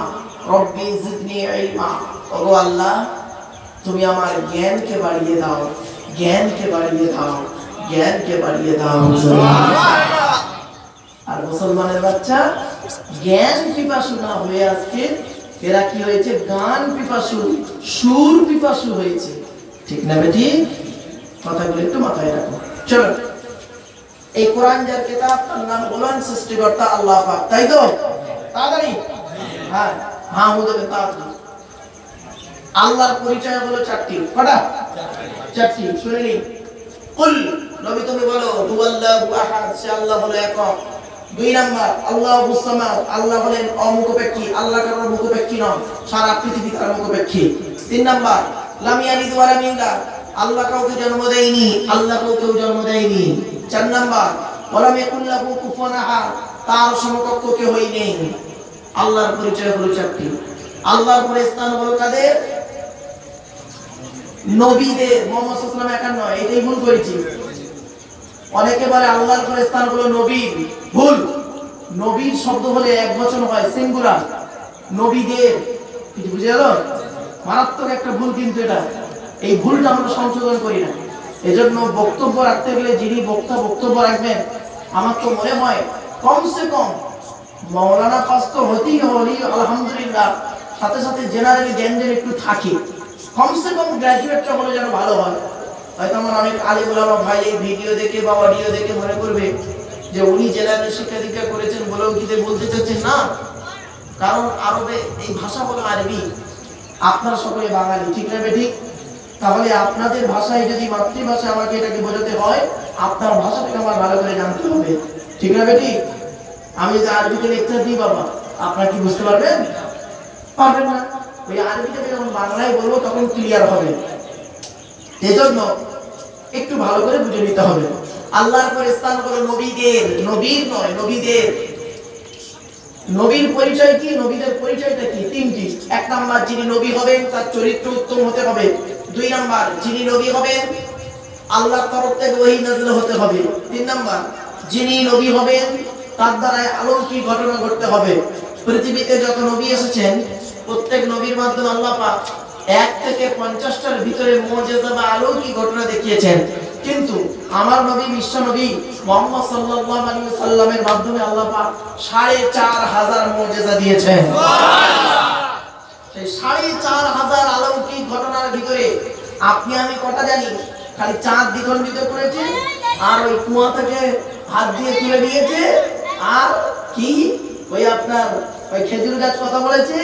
রব্বি জিদনি ইলমা। ওগো আল্লাহ, তুমি আমার জ্ঞানকে বাড়িয়ে দাও, জ্ঞানকে বাড়িয়ে দাও, জ্ঞানকে বাড়িয়ে দাও। আর মুসলমানের বাচ্চা জ্ঞান পিপাসু না হয়ে আজকে এরা কি হয়েছে? গান পিপাসু, সুর পিপাসু হয়েছে। ঠিক না বেটি? কথাগুলো একটু মাথায় রাখো। চলো, এই কোরআন যার কিতাব, তার নাম বলেন সৃষ্টিকর্তা আল্লাহ পাক, তাই তো? তাড়াতাড়ি, হ্যাঁ হ্যাঁ বলবেন তাড়াতাড়ি। আল্লাহর পরিচয় হলো চারটি। কটা? চারটি। শুনে নিন। কুল, নবী তুমি বলো, হুয়াল্লাহু আহাদ, সে আল্লাহ হলো একক। 2 নাম্বার, আল্লাহুস সামাদ, আল্লাহ হলেন অমুখপেক্ষী, আল্লাহ কারোর মুখপেক্ষী নন, সারা পৃথিবী তার মুখপেক্ষী। 3 নাম্বার, লাম ইয়ালিদ ওয়া লাম ইউলাদ, আল্লাহ কাউকে জন্ম দেয়নি, আল্লাহ কাউকে জন্ম দেয়নি। 4 নাম্বার, ওয়ালাম ইয়াকুল লাহু কুফুয়ান আহাদ, তার সমকক্ষ কেউ নেই। আল্লাহর পরিচয় হলো চারটি। আল্লাহর পরে স্থান হলো কাদের? নবীদের। মুহাম্মদ সাল্লাল্লাহু আলাইহি ওয়াসাল্লাম একা নয়, এটাই ভুল করেছি। অনেকে বলে আল্লাহর পরে স্থান হলো নবী, ভুল। নবীর শব্দ হলে একবচন হয়, সিঙ্গুলার। নবীদের, কিছু বুঝে গেল? মারাত্মক একটা ভুল কিন্তু এটা। এই ভুলটা আমরা সংশোধন করি না। এজন্য বক্তব্য রাখতে গেলে যিনি বক্তব্য রাখবেন, আমার তো মনে হয় কমসে কম মাওলানা পাস তো হতেই হলি, আলহামদুলিল্লাহ, সাথে সাথে জেনারেল জ্ঞান যেন একটু থাকে, কমসে কম গ্র্যাজুয়েটটা হলে যেন ভালো হয়। হয়তো আমার অনেক আলিম ওলামা ভাই এই ভিডিও দেখে বা অডিও দেখে মনে করবে যে উনি জেনারেল শিক্ষা দীক্ষা করেছেন বলেও কি বলতে চাচ্ছেন না। কারণ আরবে এই ভাষা হলো আরবি, আপনারা সকলে বাঙালি, ঠিক না বেঠিক? তাহলে আপনাদের ভাষায় যদি মাতৃভাষা আমাকে এটাকে বোঝাতে হয়, আপনার ভাষাটাকে আমার ভালো করে জানতে হবে, ঠিক না বেঠিক? আমি যে আরবিতে লেকচার দিই বাবা, আপনারা কি বুঝতে পারবেন? পারবেন না। ওই আরবিটাকে যখন বাংলায় বলবো তখন ক্লিয়ার হবে। এজন্য একটু ভালো করে বুঝে নিতে হবে। আল্লাহর পরে স্থান হলো নবীদের, নবীর নয়, নবীদের। নবীর পরিচয় কি? নবীদের পরিচয়টা কি? 3টি। 1 নাম্বার, যিনি নবী হবেন তার চরিত্র উত্তম হতে হবে। 2 নাম্বার, যিনি নবী হবেন আল্লাহর তরফ থেকে ওহী নাযিল হতে হবে। 3 নাম্বার, যিনি নবী হবেন তার দ্বারা অলৌকিক ঘটনা ঘটতে হবে। পৃথিবীতে যত নবী এসেছেন প্রত্যেক নবীর মাধ্যমে আল্লাহ পাক 1 থেকে 50টার ভিতরে মুজিজা বা অলৌকিক ঘটনা দেখিয়েছেন। কিন্তু আমার নবী, বিশ্ব নবী মুহাম্মদ সাল্লাল্লাহু আলাইহি ওয়াসাল্লামের মাধ্যমে আল্লাহ পাক 4500 মুজিজা দিয়েছেন। সুবহানাল্লাহ। সেই 4500 অলৌকিক ঘটনার ভিতরে আপনি আমি কটা জানি? খালি চাঁদ দ্বিখণ্ডিত করেছে, আর ওই কুয়া থেকে হাত দিয়ে তুলে নিয়েছে, আর কি ওই আপনার ওই খেজুর গাছ কথা বলেছে,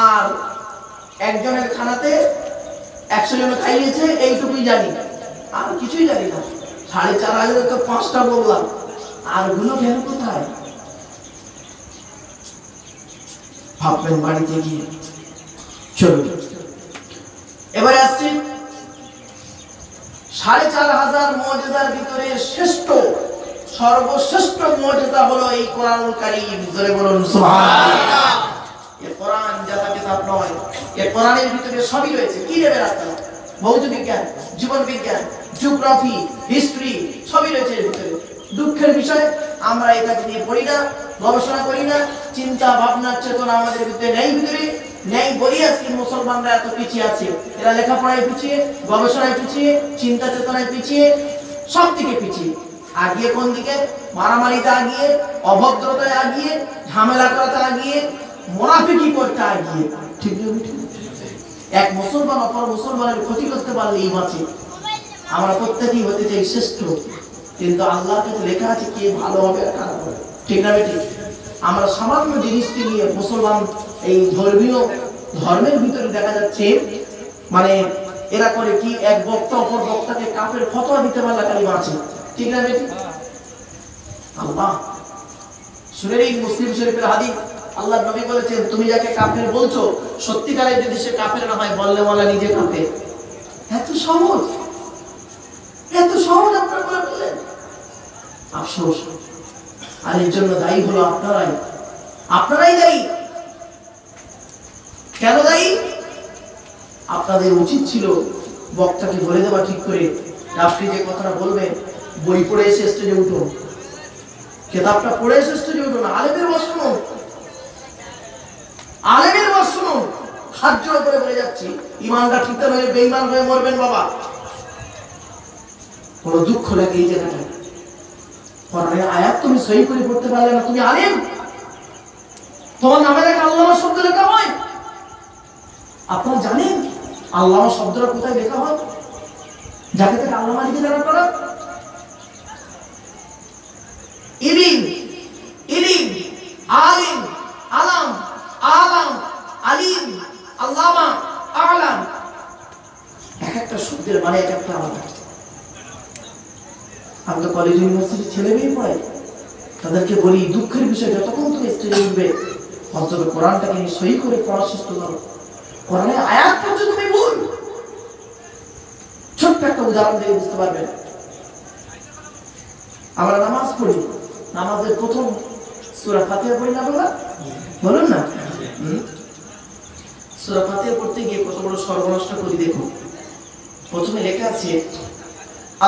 আর একজনের খানাতে 100 জন খাইয়েছে, এইটুকুই জানি, আর কিছুই জানি না। 4500 তো 5টা বললাম, আর গুলো গেল কোথায়? ভাববেন বাড়িতে গিয়ে। চলুন এবারে আসছি 4500 মুজিজার ভিতরে শ্রেষ্ঠ, সর্বশ্রেষ্ঠ মুজিজা হলো এই কোরআনুল কারীম। জোরে বলুন সুবহানাল্লাহ। এই কোরআন যাতা কিতাব নয়, এই কোরআনের ভিতরে সবই রয়েছে। কি নেবেন আপনারা? ভৌত বিজ্ঞান, জীবন বিজ্ঞান, জিওগ্রাফি, হিস্ট্রি, সবই রয়েছে এর ভিতরে। দুঃখের বিষয় আমরা এটাকে নিয়ে পড়ি না, গবেষণা করি না, চিন্তা ভাবনার চেতনা আমাদের ভিতরে নেই। ভিতরে নেই বলি আজকে মুসলমানরা এত পিছিয়ে আছে। এরা লেখাপড়ায় পিছিয়ে, গবেষণায় পিছিয়ে, চিন্তা চেতনায় পিছিয়ে, সব দিকে পিছিয়ে। আগিয়ে কোন দিকে? মারামারিতে আগিয়ে, অভদ্রতায় আগিয়ে, ঝামেলা করাতে আগিয়ে, মুনাফিকি করতে আগিয়ে। ঠিক না? এক মুসলমান অপর মুসলমানের ক্ষতি করতে পারলেই বাঁচে। আমরা প্রত্যেকেই হতে চাই শ্রেষ্ঠ, কিন্তু আল্লাহর কাছে লেখা আছে কে ভালো হবে আর খারাপ হবে, ঠিক না বেটি? আমরা সামান্য জিনিসকে নিয়ে মুসলমান এই ধর্মের ভিতরে দেখা যাচ্ছে মানে এরা করে কি, এক বক্তা অপর বক্তাকে কাফের ফতোয়া দিতে পারলে খালি বাঁচে, ঠিক না বেটি? আল্লাহ শুনে এই মুসলিম শরীফের হাদিস, আল্লাহর নবী বলেছেন তুমি যাকে কাফের বলছো সত্যিকারে যদি সে কাফের না হয় বললে ওয়ালা নিজে কাফের। এত সহজ, এত সহজ আপনারা বলে বললেন। আফসোস, আর এর জন্য দায়ী হলো আপনারাই দায়ী। কেন দায়ী? আপনাদের উচিত ছিল বক্তাকে বলে দেওয়া ঠিক করে, আপনি যে কথাটা বলবেন বই পড়ে এসে স্টেজে উঠুন, কিতাবটা পড়ে এসে স্টেজে উঠুন, আলেমের ওয়াজ শুনুন, আলেমের ওয়াজ শুনুন। হাত জোড় করে বলে যাচ্ছি, ইমানটা ঠিক হয়ে বেঈমান হয়ে মরবেন বাবা। বড় দুঃখ লাগে এই জায়গাটা। কোরআনের আয়াত তুমি সহি করে পড়তে পারলে না, তুমি আলেম, তোমার নামে একটা আল্লামা শব্দ লেখা হয়। আপনারা জানেন আল্লামা শব্দটা কোথায় লেখা হয়? যাকে থেকে আল্লামা লিখে দেন আপনারা? ইলিম, ইলিম, আলিম, আলাম, আলাম, আলিম, আল্লামা, আলাম, এক একটা শব্দের মানে এক একটা আলাদা। আমি তো কলেজ ইউনিভার্সিটি ছেলে মেয়ে পড়ে, তাদেরকে বলি দুঃখের বিষয় যতক্ষণ তুমি স্টেজে উঠবে অন্তত কোরআনটাকে নিয়ে সহি করে পড়া চেষ্টা করো। কোরআনের আয়াত পর্যন্ত তুমি ভুল। ছোট্ট একটা উদাহরণ দিয়ে বুঝতে পারবেন। আমরা নামাজ পড়ি, নামাজের প্রথম সূরা ফাতিহা পড়ি না বাবা? বলুন না। সূরা ফাতিহা পড়তে গিয়ে কত বড় সর্বনাশটা করি দেখুন। প্রথমে লেখা আছে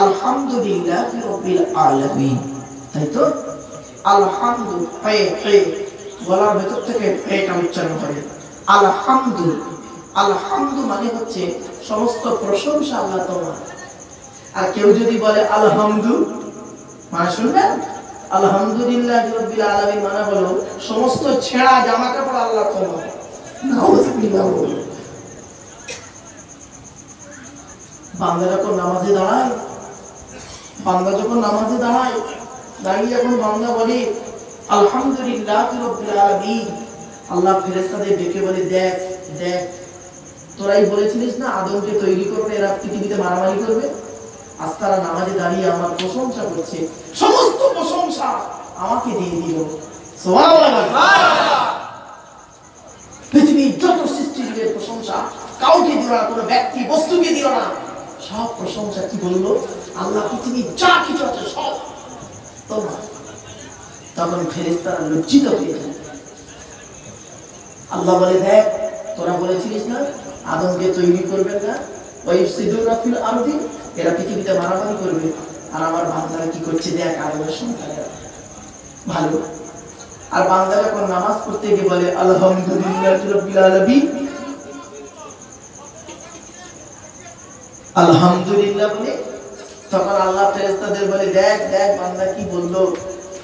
আলহামদুলিল্লাহি রাব্বিল আলামিন, তাই তো? আলহামদু গলার ভেতর থেকে এটা উচ্চারণ করে আলহামদু। আলহামদু মানে হচ্ছে সমস্ত প্রশংসা আল্লাহ তোমার। আর কেউ যদি বলে আলহামদু মানে শুনবেন, আলহামদুলিল্লাহি রাব্বিল আলামিন মানে হলো সমস্ত ছেঁড়া জামা কাপড় আল্লাহ তোমার। নাউযুবিল্লাহ। বান্দা যখন নামাজে দাঁড়ায়, বান্দা যখন নামাজে দাঁড়ায়, দাঁড়িয়ে যখন বান্দা বলে আলহামদুলিল্লাহি রাব্বিল আলামিন, আল্লাহ ফেরেশতাদের ডেকে বলে দেখ দেখ, তোরাই বলেছিলিস না আদমকে তৈরি করবে, এরা পৃথিবীতে মারামারি করবে, আজ তারা নামাজে দাঁড়িয়ে আমার প্রশংসা করছে, সমস্ত প্রশংসা আমাকে দিয়ে দিল। সুবহানাল্লাহ। পৃথিবীর যত সৃষ্টিজীবের প্রশংসা কাউকে দিল না, কোনো ব্যক্তি বস্তুকে দিল না, সব প্রশংসা কি বললো? আল্লাহ পৃথিবীর যা কিছু আছে সব তোমার। তখন ফেরেশতারা লজ্জিত হয়ে যায়। আল্লাহ বলে দেখ, তোরা বলেছিলিস না আদমকে তৈরি করবেন না, ওয়াইফসিদুনা ফিল আরদি, এরা পৃথিবীতে মারামারি করবে, আর আমার বান্দারা কি করছে দেখ, আদমের সন্তানেরা ভালো। আর বান্দারা যখন নামাজ পড়তে গিয়ে বলে আলহামদুলিল্লাহি রাব্বিল আলামিন, আলহামদুলিল্লাহ বলে, তখন আল্লাহ ফেরেশতাদের বলে দেখ দেখ বান্দা কি বললো।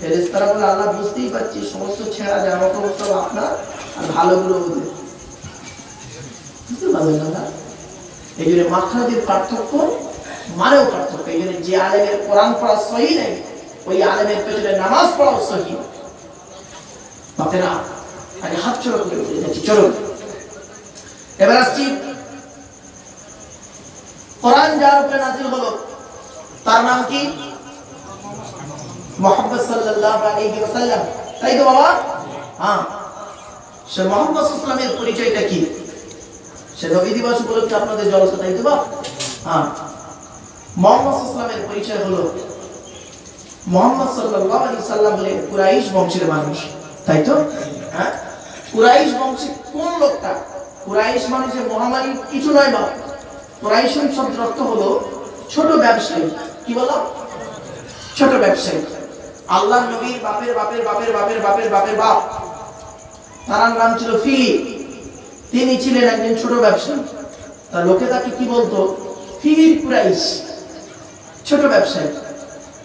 ফেরেশতারা বলে আল্লাহ বুঝতেই পারছি সমস্ত ছেঁড়া জামা কাপড় সব আপনার, আর ভালোগুলো ওদের। বুঝতে পারলেন না? এই জন্য মাখরাজের পার্থক্য মানেও পার্থক্য। এই জন্য যে আলেমের কোরআন পড়া সহি নাই, ওই আলেমের পেছনে নামাজ পড়াও সহি। বাপেরা আগে হাত চড়া করে উঠে যাচ্ছি। চলো এবার আসছি কোরআন যার উপরে নাযিল হলো তার নাম কি? মুহাম্মদ সাল্লাল্লাহু আলাইহি ওয়াসাল্লাম, তাই তো বাবা? হ্যাঁ। সে মুহাম্মদ সাল্লাল্লাহু আলাইহি ওয়াসাল্লামের পরিচয়টা কি? সে নবী দিবস উপলক্ষে আপনাদের জলসা, তাই তো বাবা? হ্যাঁ। মুহাম্মদ সাল্লাল্লাহু আলাইহি ওয়াসাল্লামের পরিচয় হলো মুহাম্মদ সাল্লাল্লাহু আলাইহি ওয়াসাল্লাম বলে কুরাইশ বংশের মানুষ, তাই তো? হ্যাঁ। কুরাইশ বংশে কোন লোকটা? কুরাইশ মানে যে মহামারী কিছু নয় বাবা। কুরাইশ শব্দের অর্থ হলো ছোট ব্যবসায়ী। কি বলো? ছোট ব্যবসায়ী। আল্লাহ নবীর বাপের বাপের বাপের বাপের বাপের বাপের বাপ, তার নাম ছিল ফিলি। তিনি ছিলেন একজন ছোট ব্যবসায়ী। তার লোকে তাকে কি বলতো? ফিলির কুরাইশ, ছোট ব্যবসায়ী।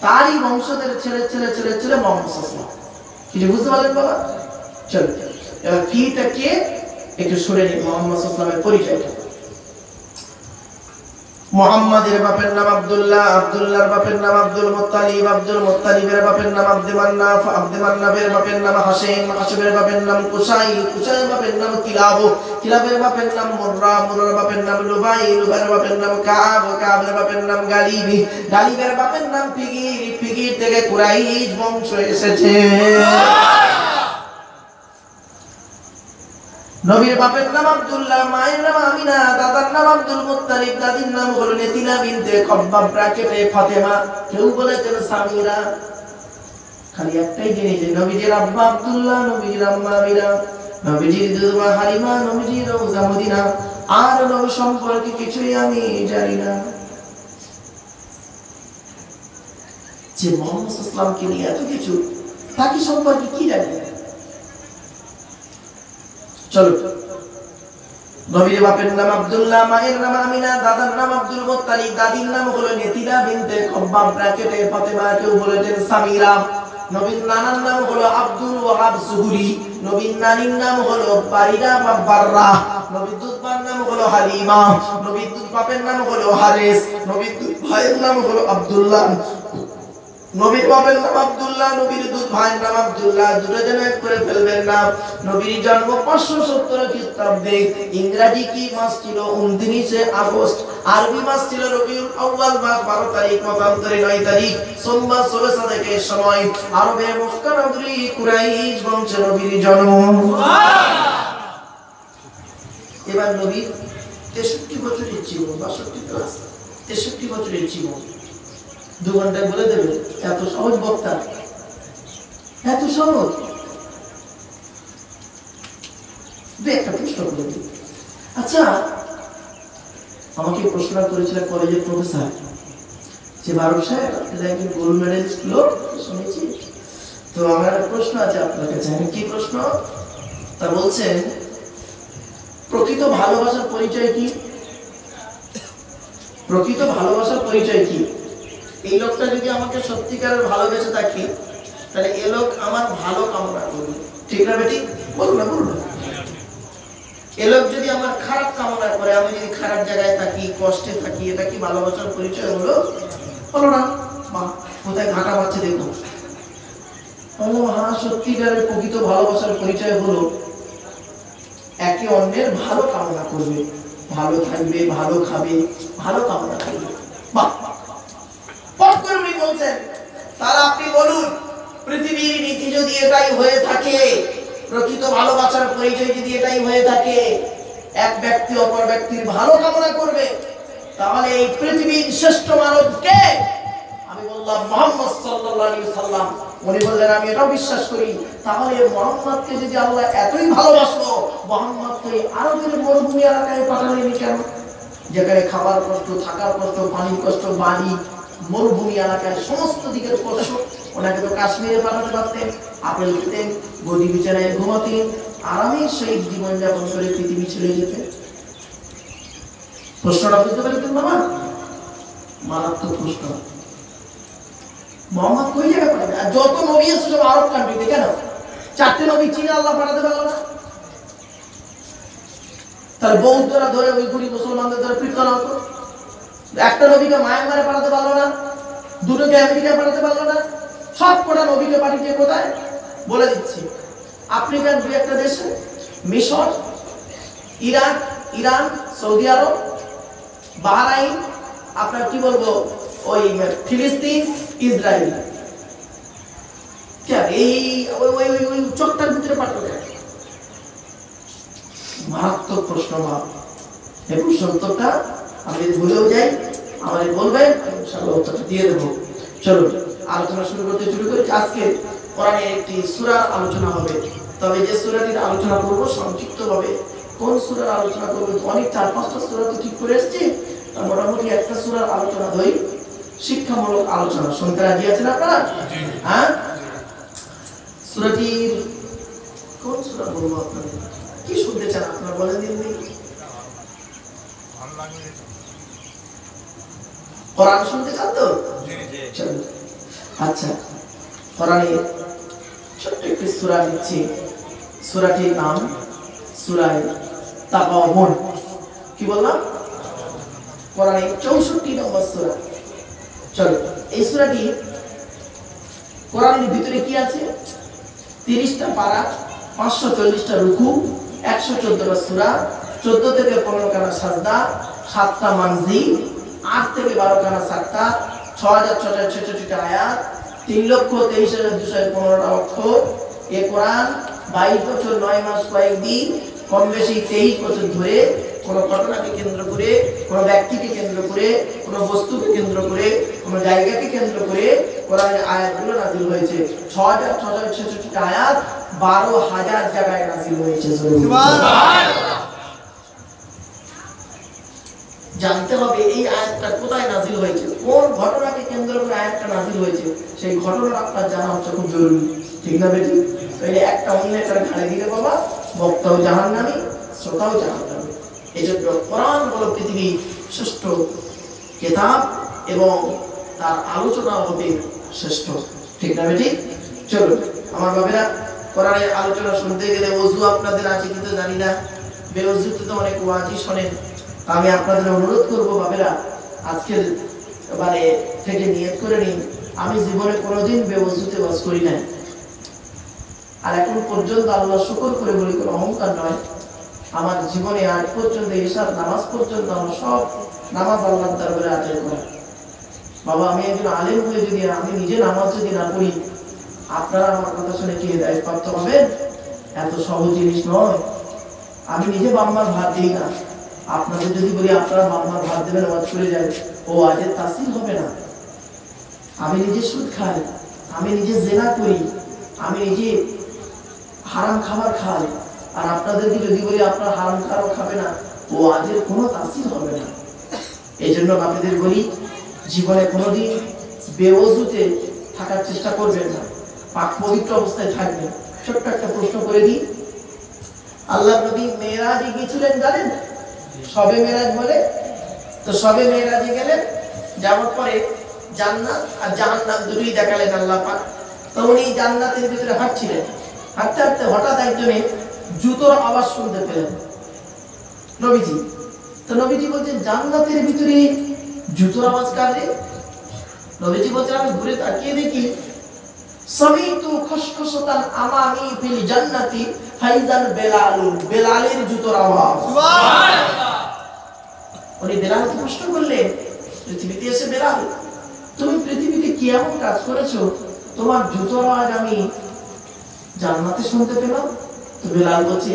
তারই বংশধরের ছেলে ছেলে ছেলে ছেলে মুহাম্মদ সাল্লাল্লাহু আলাইহি ওয়াসাল্লাম। কিছু বুঝতে পারলেন বাবা? চলো এবার ফিটা কে একটু শুনে নিন, মুহাম্মদ সাল্লাল্লাহু আলাইহি ওয়াসাল্লামের পরিচয়টা। মুহাম্মাদের বাপের নাম আব্দুল্লাহ, আব্দুল্লাহর বাপের নাম আব্দুল মুত্তালিব, আব্দুল মুত্তালিবের বাপের নাম আব্দে মান্নাফ, আব্দে মান্নাফের বাপের নাম হাশিম, হাশিমের বাপের নাম কুসাই, কুসাইয়ের বাপের নাম কিলাব, কিলাবের বাপের নাম মুররা, মুররার বাপের নাম লুবাই, লুবাইয়ের বাপের নাম কাব, কাবের বাপের নাম গালিব, গালিবের বাপের নাম ফিগির, ফিগির থেকে কুরাইশ বংশ এসেছে। নবীর বাপের নাম আব্দুল্লাহ, মায়ের নাম আমিনা, দাদার নাম আব্দুল মুত্তালিব, দাদির নাম হলো নেতিনা বিনতে খব্বাব ব্রাকেটে ফাতেমা, কেউ বলেছেন সামিরা। খালি একটাই জিনিস, নবীজির আব্বা আব্দুল্লাহ, নবীজির আম্মা আমিনা, নবীজির দুধমা হালিমা, নবীজির রওজা মদিনা, আর নবী সম্পর্কে কিছুই আমি জানি না। যে মুহাম্মদ সাল্লাল্লাহু আলাইহি ওয়াসাল্লামকে নিয়ে এত কিছু, তাকে সম্পর্কে কি জানি? চলো নবীর বাপের নাম আব্দুল্লাহ, মায়ের নাম আমিনা, দাদার নাম আব্দুল মুত্তালিব, দাদির নাম হলো নেতিরা বিনতে খব্বাব ব্র্যাকেটে ফাতেমা, কেউ বলেছেন সামিরা। নবীর নানার নাম হলো আব্দুল ওয়াহাব সুহুরি, নবীর নানির নাম হলো বারিরা বা বাররা, নবীর দুধবার নাম হলো হালিমা, নবীর দুধ বাপের নাম হলো হারেস, নবীর দুধ ভাইয়ের নাম হলো আব্দুল্লাহ। নবীর বাপের নাম আব্দুল্লাহ, নবীর দুধ ভাইয়ের নাম আব্দুল্লাহ, দুটো যেন এক করে ফেলবেন না। নবীর জন্ম 570 খ্রিস্টাব্দে। ইংরেজি কি মাস ছিল? 29 আগস্ট। আরবি মাস ছিল রবিউল আউয়াল মাস 12 তারিখ, মতান্তরে 9 তারিখ, সোমবার 16 সাদেকের সময় আরবে মক্কা নগরী কুরাইশ বংশে নবীর জন্ম। এবার নবীর 63 বছরের জীবন, 62 প্লাস 63 বছরের জীবন 2 ঘন্টায় বলে দেবে। এত সহজ বক্তা, এত সহজ। একটা প্রশ্ন করে দিই। আচ্ছা, আমাকে প্রশ্ন করেছিল কলেজের প্রফেসর যে বারো সাহেব আপনারা একজন গোল্ড মেডেলিস্ট লোক শুনেছি, তো আমার একটা প্রশ্ন আছে আপনার কাছে। কি প্রশ্ন? তা বলছেন, প্রকৃত ভালোবাসার পরিচয় কি? প্রকৃত ভালোবাসার পরিচয় কি? এই লোকটা যদি আমাকে সত্যিকারের ভালোবেসে থাকে, তাহলে এ লোক আমার ভালো কামনা করবে, ঠিক না বেটি? বলুন না, বলুন। এ লোক যদি আমার খারাপ কামনা করে, আমি যদি খারাপ জায়গায় থাকি, কষ্টে থাকি, এটা কি ভালোবাসার পরিচয় হলো? হলো না। মা কোথায় ঘাটা মারছে দেখো। হ্যাঁ, সত্যিকারের প্রকৃত ভালোবাসার পরিচয় হলো একে অন্যের ভালো কামনা করবে, ভালো থাকবে, ভালো খাবে, ভালো কামনা করবে। বাহ, বলছেন তারা আপনি বলুন, পৃথিবীর নীতি যদি এটাই হয়ে থাকে, প্রকৃত ভালোবাসার পরিচয় যদি এটাই হয়ে থাকে, এক ব্যক্তি অপর ব্যক্তির ভালো কামনা করবে, তাহলে এই পৃথিবীর শ্রেষ্ঠ মানব কে? আমি বললাম মুহাম্মদ সাল্লাল্লাহু আলাইহি ওয়াসাল্লাম। উনি বললেন আমি এটাও বিশ্বাস করি। তাহলে মুহাম্মদকে যদি আল্লাহ এতই ভালোবাসলো, মুহাম্মদকে আরবের মরুভূমি এলাকায় পাঠালেন কেন? যেখানে খাবার কষ্ট, থাকার কষ্ট, পানির কষ্ট, বাড়ি মরুভূমি এলাকায় সমস্ত দিকের কষ্ট। ওনাকে তো কাশ্মীরে পাঠাতে পারতেন, আপেল খেতেন, গদি বিছানায় ঘুমাতেন, আরামে সেই জীবনযাপন করে পৃথিবী ছেড়ে যেতেন। প্রশ্নটা বুঝতে পারতেন বাবা? মারাত্মক প্রশ্ন। মোহাম্মদ কই জায়গায় পাঠাবে? আর যত নবী আছে সব আরব কান্ট্রিতে, কেন 4টে নবী চীনে আল্লাহ পাঠাতে পারলো না? তাহলে বৌদ্ধরা ধরে ওই গুড়ি মুসলমানদের ধরে পিটকানো হতো। একটা নবীকে মায়ানমারে পাঠাতে পারলো না, দুটোকে আমেরিকায় পাঠাতে পারলো না, সব কটা নবীকে পাঠিয়ে কোথায়? বলে দিচ্ছি, আফ্রিকার 2-1টা দেশে, মিশর, ইরাক, ইরান, সৌদি আরব, বাহরাইন, আপনার কি বলবো, ওই ফিলিস্তিন, ইসরায়েল। এই ওই চোখটার ভিতরে পাঠাতে মারাত্মক প্রশ্ন। ভাব এই প্রশ্নটা আমি যদি ভুলেও যাই আমাদের বলবেন, ইনশাআল্লাহ উত্তরটা দিয়ে দেবো। চলো আলোচনা শুরু করেছি। আজকে কোরআনের একটি সূরার আলোচনা হবে, তবে যে সূরাটির আলোচনা করব সংক্ষিপ্ত ভাবে। কোন সূরার আলোচনা করব? অনেক 4-5টা সূরা তো ঠিক করে এসেছি, তার মোটামুটি একটা সূরার আলোচনা ধরি, শিক্ষামূলক আলোচনা। শুনতে রাজি আছেন আপনারা? হ্যাঁ, সূরাটির কোন সূরা বলবো আপনাদের? কি শুনতে চান আপনারা বলেন দিন। কোরআন শুনতে চান তো? আচ্ছা, কোরআনের ছোট্ট একটি সূরা দিচ্ছি। সূরাটির নাম সূরা তাগাবুন। কি বললাম? কোরআনের 64 নম্বর সূরা। চলো, এই সূরাটি কোরআনের ভিতরে কি আছে? 30টা পারা, 540টা রুকু, 114টা সূরা, 14 থেকে 15 খানা সাজদা, 7টা মানজিল, 8 থেকে 12 খানা সাক্তা, 6666টা আয়াত, 3,23,215টা অক্ষর। এই কোরআন 22 বছর 9 মাস কয়েকদিন, কম বেশি 23 বছর ধরে কোন ঘটনাকে কেন্দ্র করে, কোন ব্যক্তিকে কেন্দ্র করে, কোন বস্তুকে কেন্দ্র করে, কোন জায়গাকে কেন্দ্র করে কোরআনের আয়াতগুলো নাযিল হয়েছে। 6666টা আয়াত 12,000 জায়গায় নাযিল হয়েছে। সুবহানাল্লাহ। জানতে হবে এই আয়াতটা কোথায় নাযিল হয়েছে, কোন ঘটনাকে কেন্দ্র করে আয়াতটা নাযিল হয়েছে, সেই ঘটনাটা আপনার জানা হচ্ছে খুব জরুরি, ঠিক না বেটি? তাহলে একটা অন্য একটা ঘাড়ে দিলে বাবা, বক্তাও জাহান্নামী, শ্রোতাও জাহান্নামী। এজন্য কোরআন হলো পৃথিবীর শ্রেষ্ঠ কিতাব এবং তার আলোচনা হবে শ্রেষ্ঠ। ঠিক না বেটি? চলো আমার বাবেরা, কোরআনের আলোচনা শুনতে গেলে ওযু আপনাদের আছে কিন্তু জানি না, বেওযুতে তো অনেক ওয়াজি শোনেন। আমি আপনাদের অনুরোধ করব বাবেরা, আজকের মানে থেকে নিয়ত করে নিন, আমি জীবনে কোনোদিন বেওযুতে ওয়াজ করি নাই। আর এখন পর্যন্ত আল্লাহ শুকর করে বলি, কোনো অহংকার নয়, আমার জীবনে আজ পর্যন্ত ঈশার নামাজ পর্যন্ত আমার সব নামাজ আল্লাহর দরবারে আদায় করা। বাবা, আমি একজন আলেম হয়ে যদি আমি নিজে নামাজ যদি না পড়ি, আপনারা আমার কথা শুনে কি হেদায়েত প্রাপ্ত হবেন? এত সহজ জিনিস নয়। আমি নিজে বাম্মার ভাত দিই না, আপনাদের যদি বলি আপনারা বাম্মার ভাত দেবেন ওয়াজ করে যাবে, ও আজের তাসির হবে না। আমি নিজে সুদ খাই, আমি নিজে জেনা করি, আমি নিজে হারাম খাবার খাই, আর আপনাদেরকে যদি বলি আপনারা হারাম খাবার খাবে না, ও আজের কোনো তাসির হবে না। এই জন্য আপনাদের বলি, জীবনে কোনোদিন বেওযুতে থাকার চেষ্টা করবেন না, পাক পবিত্র অবস্থায় থাকবেন। ছোট্ট একটা প্রশ্ন করে দিই, আল্লাহর নবী মেরাজে গিয়েছিলেন জানেন? শবে মেরাজ বলে। তো শবে মেরাজে গেলেন, যাওয়ার পরে জান্নাত আর জাহান্নাম দুটোই দেখালেন আল্লাহ পাক। তো উনি জান্নাতের ভিতরে হাঁটছিলেন, হাঁটতে হাঁটতে হঠাৎ একজনে জুতোর আওয়াজ শুনতে পেলেন নবীজি। তো নবীজি বলছেন, জান্নাতের ভিতরে জুতোর আওয়াজ কার রে? নবীজি বলছেন, আমি ঘুরে তাকিয়ে দেখি, সামিতু খুশখুশাতান আমামি ফিল জান্নাতি ফাইজান বেলালুন, বেলালের জুতোর আওয়াজ। সুবহানাল্লাহ। উনি বেলালকে প্রশ্ন করলেন, পৃথিবীতে এসে বেলাল, তুমি পৃথিবীতে কি এমন কাজ করেছো তোমার জুতোর আওয়াজ আমি জান্নাতে শুনতে পেলাম? তো বেলাল বলছে,